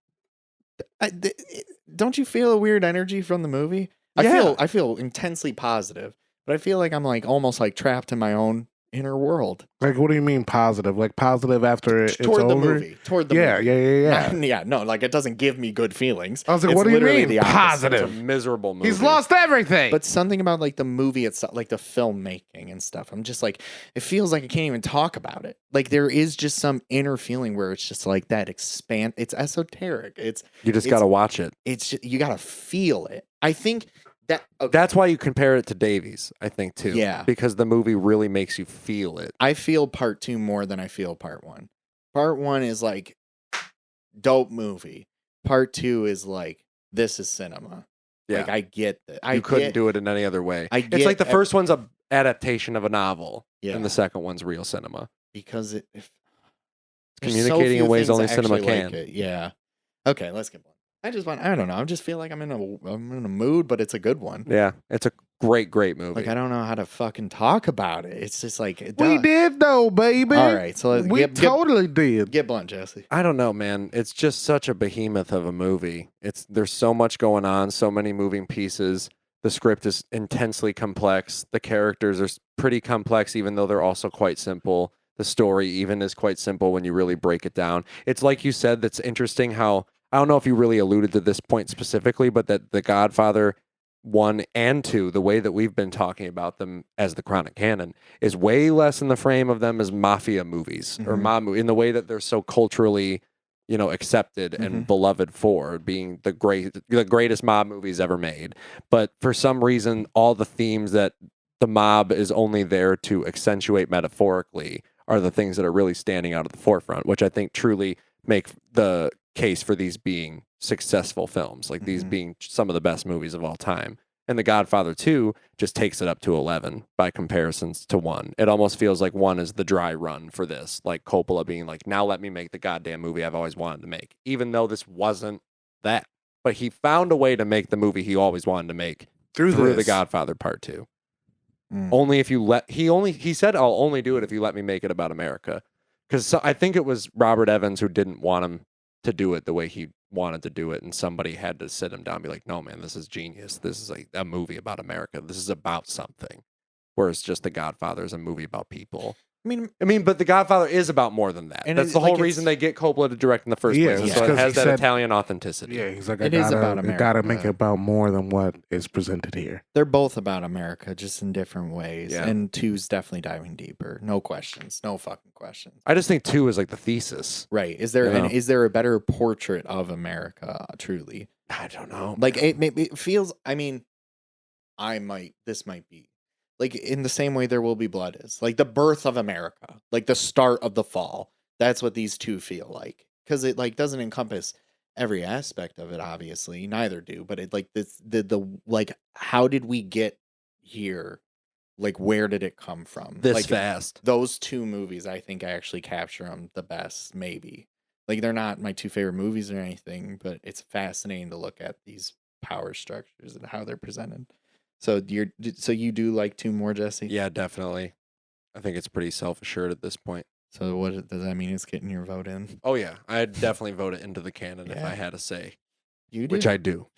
don't you feel a weird energy from the movie? Yeah. I feel intensely positive, but I feel like I'm like almost like trapped in my own inner world. Like, what do you mean positive? Like positive after it's Toward the over? movie. Toward the Yeah, movie. yeah. Yeah, no, like it doesn't give me good feelings. I was like, It's what do you literally mean the opposite. It's a positive? miserable movie. He's lost everything. But something about like the movie itself, like the filmmaking and stuff, I'm just like, it feels like I can't even talk about it. Like there is just some inner feeling where it's just like that expand. It's esoteric. You just got to watch it. It's just, you gotta feel it. I think that That's why you compare it to Davies, I think, too. Yeah. Because the movie really makes you feel it. I feel part 2 more than I feel part 1. Part 1 is like dope movie. Part 2 is like this is cinema. Yeah. Like I get that. You couldn't do it in any other way. I It's get like the first one's adaptation of a novel, Yeah. and the second one's real cinema. Because It's communicating in ways only cinema can. Yeah. Okay, let's get one. I don't know. I just feel like I'm in a mood, but it's a good one. Yeah, it's a great movie. Like, I don't know how to fucking talk about it. It's just like We did though, baby. All right, so we totally did. Get blunt, Jesse. I don't know, man. It's just such a behemoth of a movie. There's so much going on, so many moving pieces. The script is intensely complex. The characters are pretty complex, even though they're also quite simple. The story even is quite simple when you really break it down. It's like you said, that's interesting how, I don't know if you really alluded to this point specifically, but that The Godfather 1 and 2, the way that we've been talking about them as the chronic canon, is way less in the frame of them as mafia movies or mob in the way that they're so culturally, accepted and beloved for being the greatest mob movies ever made. But for some reason, all the themes that the mob is only there to accentuate metaphorically are the things that are really standing out at the forefront, which I think truly make the case for these being successful films, like these being some of the best movies of all time. And The Godfather 2 just takes it up to 11 by comparisons to 1. It almost feels like 1 is the dry run for this, like Coppola being like, now let me make the goddamn movie I've always wanted to make, even though this wasn't that. But he found a way to make the movie he always wanted to make through The Godfather Part 2. Only if you he said, I'll only do it if you let me make it about America. Because I think it was Robert Evans who didn't want him to do it the way he wanted to do it, and somebody had to sit him down and be like, no, man, this is genius. This is a movie about America. This is about something. Whereas just The Godfather is a movie about people. I mean, but The Godfather is about more than that. And that's the whole reason they get Coppola to direct in the first place. Yeah, So it has that Italian authenticity. Yeah, he's like, It is about America. Gotta make it about more than what is presented here. They're both about America, just in different ways. Yeah. And 2's definitely diving deeper. No questions. No fucking questions. I just think 2 is like the thesis. Right. Is there a better portrait of America, truly? I don't know. Like, it feels, this might be. Like, in the same way There Will Be Blood is. Like, the birth of America. Like, the start of the fall. That's what these two feel like. Because it, like, doesn't encompass every aspect of it, obviously. Neither do. But it, like, like, how did we get here? Like, where did it come from? This like, fast. Those two movies, I think I actually capture them the best, maybe. Like, they're not my two favorite movies or anything, but it's fascinating to look at these power structures and how they're presented. So you do like 2 more, Jesse? Yeah, definitely. I think it's pretty self-assured at this point. So what does that mean? It's getting your vote in? Oh yeah, I'd definitely vote it into the canon if Yeah. I had to say. You do? Which I do.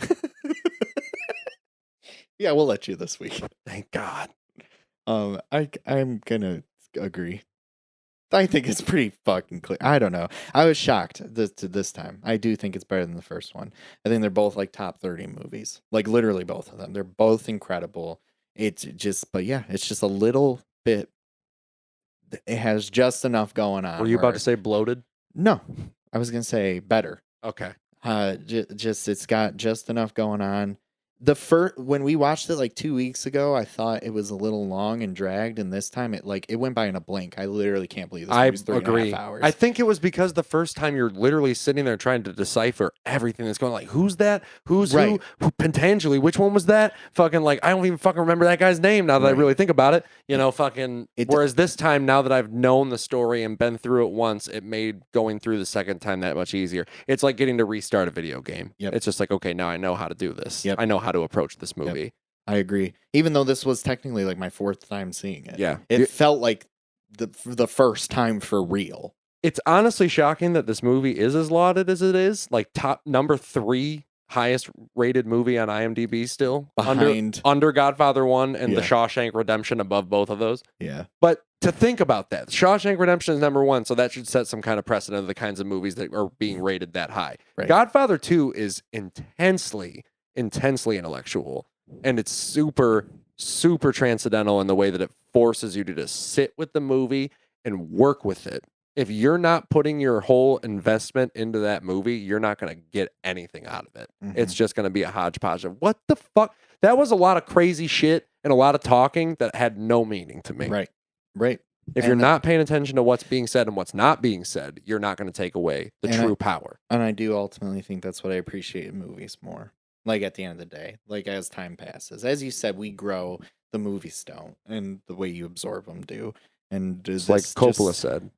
Yeah, we'll let you this week. Thank God. I'm gonna agree. I think it's pretty fucking clear. I don't know. I was shocked this time. I do think it's better than the first one. I think they're both like top 30 movies. Like literally both of them. They're both incredible. It's just a little bit. It has just enough going on. Were you about to say bloated? No, I was gonna say better. Okay. Just it's got just enough going on. When we watched it like 2 weeks ago, I thought it was a little long and dragged, and this time it went by in a blink. I literally can't believe this movie's 3.5 hours. I think it was because the first time you're literally sitting there trying to decipher everything that's going on. Like, who's that? Who's right. who? Potentially, which one was that? Fucking like, I don't even fucking remember that guy's name now that I really think about it. Whereas this time, now that I've known the story and been through it once, it made going through the second time that much easier. It's like getting to restart a video game. Yep. It's just like, okay, now I know how to do this. Yep. I know how to approach this movie. Yep. I agree. Even though this was technically like my 4th time seeing it. Yeah. It felt like the first time for real. It's honestly shocking that this movie is as lauded as it is. Like number 3 highest rated movie on IMDb still. Under Godfather 1 and The Shawshank Redemption above both of those. Yeah. But to think about that, Shawshank Redemption is number 1, so that should set some kind of precedent of the kinds of movies that are being rated that high. Right. Godfather 2 is intensely intellectual, and it's super, super transcendental in the way that it forces you to just sit with the movie and work with it. If you're not putting your whole investment into that movie, you're not going to get anything out of it. Mm-hmm. It's just going to be a hodgepodge of what the fuck? That was a lot of crazy shit and a lot of talking that had no meaning to me. Right. If you're not paying attention to what's being said and what's not being said, you're not going to take away the true power. And I do ultimately think that's what I appreciate in movies more. Like at the end of the day, like as time passes, as you said, we grow. the movies don't, and the way you absorb them do. And It's like Coppola said.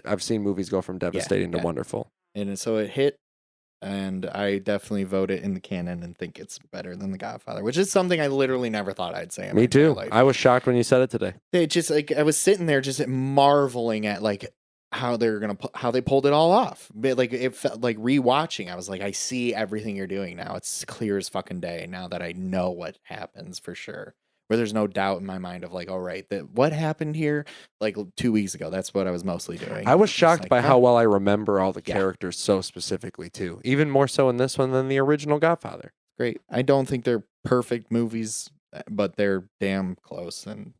I've seen movies go from devastating to yeah. wonderful. And so it hit, and I definitely vote it in the canon and think it's better than The Godfather, which is something I literally never thought I'd say in my Me entire too. life. I was shocked when you said it today. It just like I was sitting there just marveling at like how they're gonna how they pulled it all off. But like it felt like rewatching. I was like, I see everything you're doing now. It's clear as fucking day now that I know what happens for sure. Where there's no doubt in my mind of like, all right, that what happened here like 2 weeks ago. That's what I was mostly doing. I was It's shocked like, by yeah, how well I remember all the characters so specifically too. Even more so in this one than the original Godfather. great. I don't think they're perfect movies, but they're damn close. And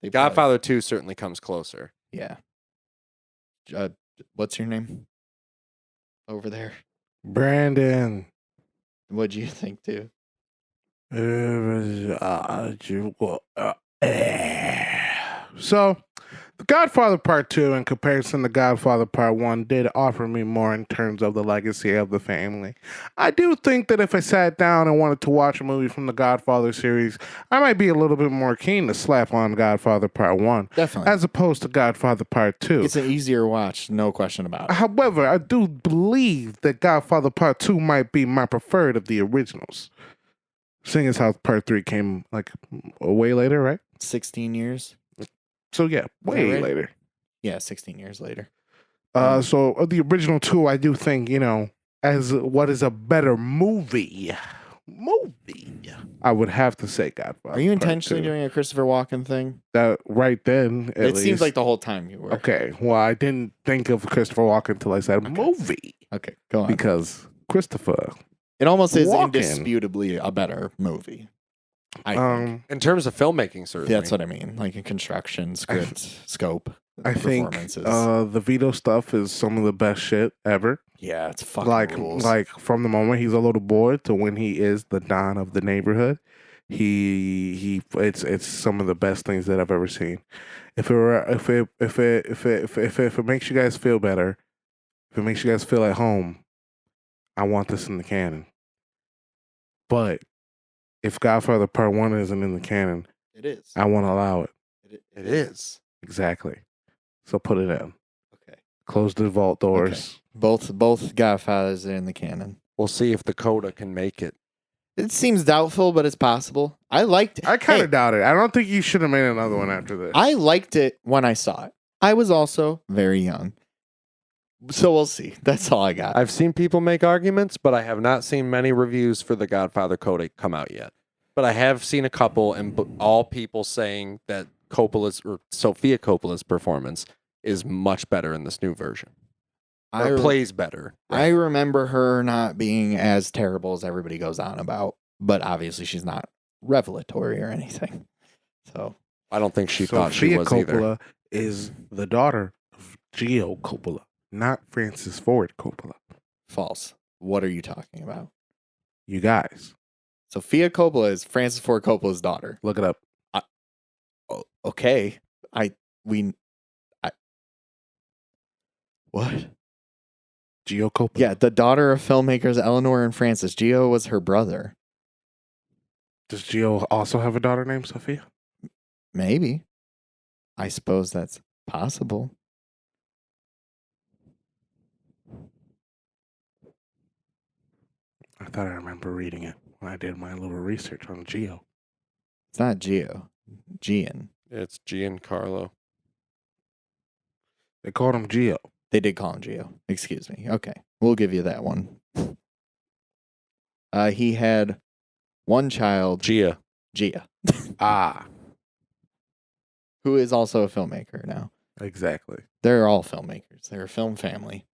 they Godfather 2 certainly comes closer. yeah. What's your name over there? Brandon. What do you think too? So, The Godfather Part 2, in comparison to Godfather Part 1, did offer me more in terms of the legacy of the family. I do think that if I sat down and wanted to watch a movie from the Godfather series, I might be a little bit more keen to slap on Godfather Part 1, Definitely. as opposed to Godfather Part 2. It's an easier watch, no question about it. However, I do believe that Godfather Part 2 might be my preferred of the originals. Seeing as how Part 3 came like way later, right? 16 years? So yeah, way right? later. Yeah, 16 years later. So of the original two, I do think, as what is a better movie, I would have to say Godfather. Are you Part intentionally 2. doing a Christopher Walken thing? That right then? At It seems least. like the whole time you were. Okay. Well, I didn't think of Christopher Walken until I said movie Okay, go on. because Christopher. It almost is Walken. indisputably a better movie. I think. In terms of filmmaking, certainly. That's what I mean. Like in construction, script, scope, I think performances. the Vito stuff is some of the best shit ever. Yeah, it's fucking rules. Like from the moment he's a little boy to when he is the Don of the neighborhood, it's some of the best things that I've ever seen. If it makes you guys feel better, if it makes you guys feel at home, I want this in the canon. But if Godfather Part 1 isn't in the canon, it is. I won't allow it. It is. Exactly. So put it in. Okay. Close the vault doors. Both Godfathers are in the canon. We'll see if the coda can make it. It seems doubtful, but it's possible. I liked it. I kind of doubt it. I don't think you should have made another one after this. I liked it when I saw it. I was also very young. So we'll see. That's all I got. I've seen people make arguments, but I have not seen many reviews for the Godfather coda come out yet. But I have seen a couple, and all people saying that Sofia Coppola's performance is much better in this new version. Or plays better. I remember her not being as terrible as everybody goes on about, but obviously she's not revelatory or anything. So I don't think she thought she was Coppola either. is the daughter of Gio Coppola, not Francis Ford Coppola. false. What are you talking about? You guys, Sofia Coppola is Francis Ford Coppola's daughter. look it up. Okay. What? Gio Coppola. Yeah, the daughter of filmmakers Eleanor and Francis. Gio was her brother. Does Gio also have a daughter named Sophia? Maybe. I suppose that's possible. I thought I remember reading it when I did my little research on Gio. It's not Gio. Gian. It's Giancarlo. They called him Gio. They did call him Gio. Excuse me. Okay. We'll give you that one. He had one child, Gia. Ah, who is also a filmmaker now. exactly. They're all filmmakers. They're a film family.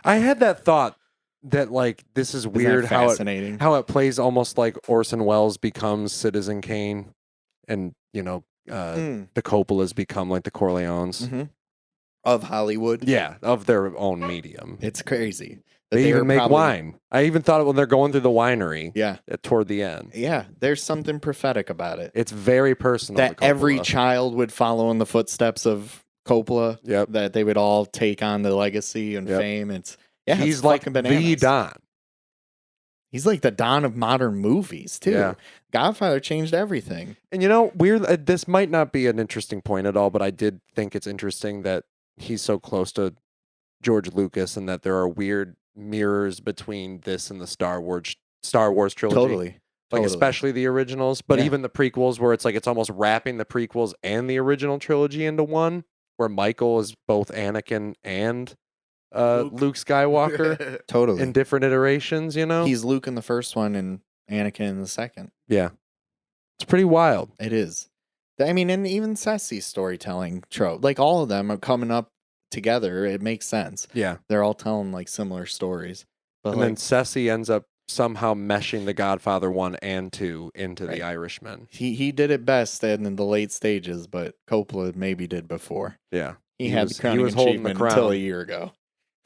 I had that thought that this is Isn't weird that how fascinating? how it plays almost like Orson Welles becomes Citizen Kane, and the Coppolas become like the Corleones. Mm-hmm. Of Hollywood. Yeah, of their own medium. It's crazy. That They were even make probably- wine. I even thought it when they're going through the winery. Yeah. Toward the end, Yeah. There's something prophetic about it. it's very personal. That to every Coppola. child would follow in the footsteps of Coppola. Yep. That they would all take on the legacy and Yep. fame. It's He's it's like fucking the bananas. Don. He's like the Don of modern movies too. Yeah. Godfather changed everything. And weird. This might not be an interesting point at all, but I did think it's interesting that he's so close to George Lucas, and that there are weird mirrors between this and the Star Wars trilogy. Totally. Like especially the originals, but even the prequels, where it's like it's almost wrapping the prequels and the original trilogy into one, where Michael is both Anakin and Luke Skywalker Totally. in different iterations. He's Luke in the first one and Anakin in the second. Yeah, it's pretty wild. It is. I mean, and even Sassy's storytelling trope, like all of them are coming up together. It makes sense. Yeah, they're all telling like similar stories. But and then Sassy ends up somehow meshing the Godfather 1 and 2 into the Irishman. He did it best in the late stages, but Coppola maybe did before. Yeah, he had the crowning achievement until a year ago.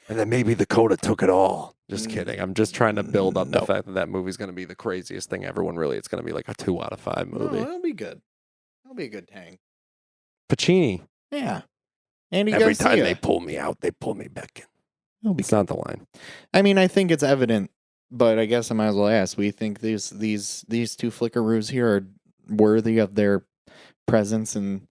And then maybe the Coda took it all. Just kidding. I'm just trying to build up the fact that movie's going to be the craziest thing ever, when really it's going to be like a 2 out of 5 movie. No, it'll be good. It'll be a good hang. Pacini. Yeah. Andy Every Garcia. time they pull me out, they pull me back in. It's not the line. I mean, I think it's evident, but I guess I might as well ask. We think these two flickaroos here are worthy of their presence and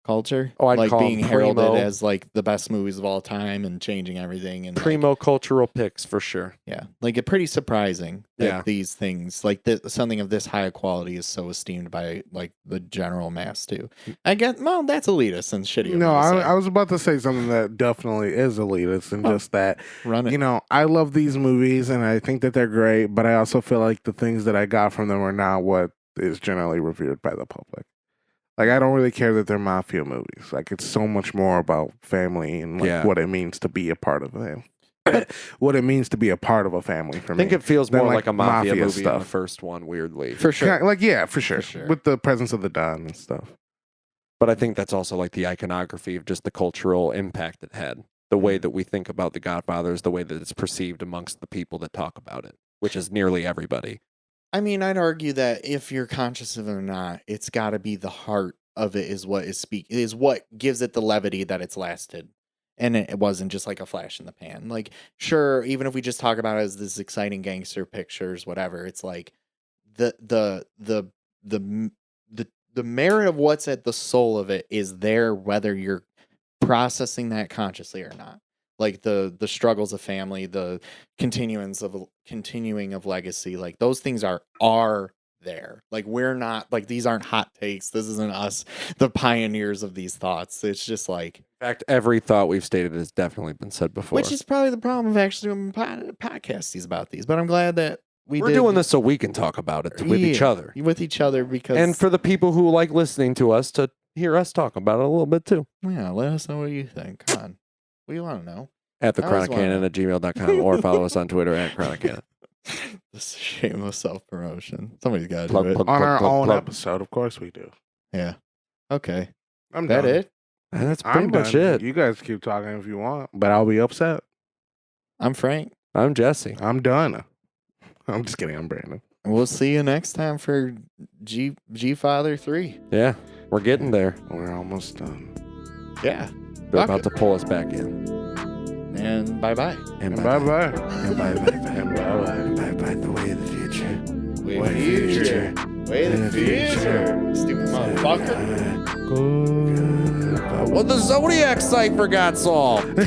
culture. Oh, I'd like call being them heralded primo. as like the best movies of all time and changing everything. And Primo cultural picks for sure. yeah, like it's pretty surprising that Yeah. these things, like something of this high quality, is so esteemed by like the general mass too. I get, well, that's elitist and shitty. No, I was about to say something that definitely is elitist, and just that, run it. I love these movies and I think that they're great, but I also feel like the things that I got from them are not what is generally revered by the public. Like, I don't really care that they're mafia movies. Like, it's so much more about family and what it means to be a part of them. What it means to be a part of a family for me. I think it feels than, more like a mafia movie stuff. than the first one, weirdly. For sure. For sure. With the presence of the Don and stuff. But I think that's also like the iconography of just the cultural impact it had. The way that we think about The Godfather is the way that it's perceived amongst the people that talk about it, which is nearly everybody. I mean, I'd argue that if you're conscious of it or not, it's got to be the heart of it is what gives it the levity that it's lasted, and it wasn't just like a flash in the pan. Like, sure, even if we just talk about it as this exciting gangster pictures, whatever, it's like the merit of what's at the soul of it is there, whether you're processing that consciously or not. Like the struggles of family, the continuing of legacy, like those things are there. Like, we're not, like, these aren't hot takes. This isn't us, the pioneers of these thoughts. It's just like, In fact, every thought we've stated has definitely been said before. which is probably the problem of actually doing podcasts about these. But I'm glad that we're doing this so we can talk about it with each other. With each other, because And for the people who like listening to us, to hear us talk about it a little bit too. yeah, let us know what you think. Come on. We want to know. At the I always Chronic wanna- Canon at gmail.com, or follow us on Twitter at Chronic Canon. This is shameless self-promotion. Somebody's got to do Plug, it. plug, On our plug, own plug. episode, of course we do. Yeah. Okay. I'm That done. it? And that's pretty I'm much done. it. You guys keep talking if you want, but I'll be upset. I'm Frank. I'm Jesse. I'm done. I'm just kidding. I'm Brandon. We'll see you next time for G-Father 3. Yeah, we're getting there. We're almost done. Yeah. They're Fuck about it. to pull us back in. And bye-bye. And bye-bye. And bye-bye. And bye-bye. And bye-bye. The way of the future. Way of the future. Way of the future. Stupid motherfucker. Well, the Zodiac cipher got solved.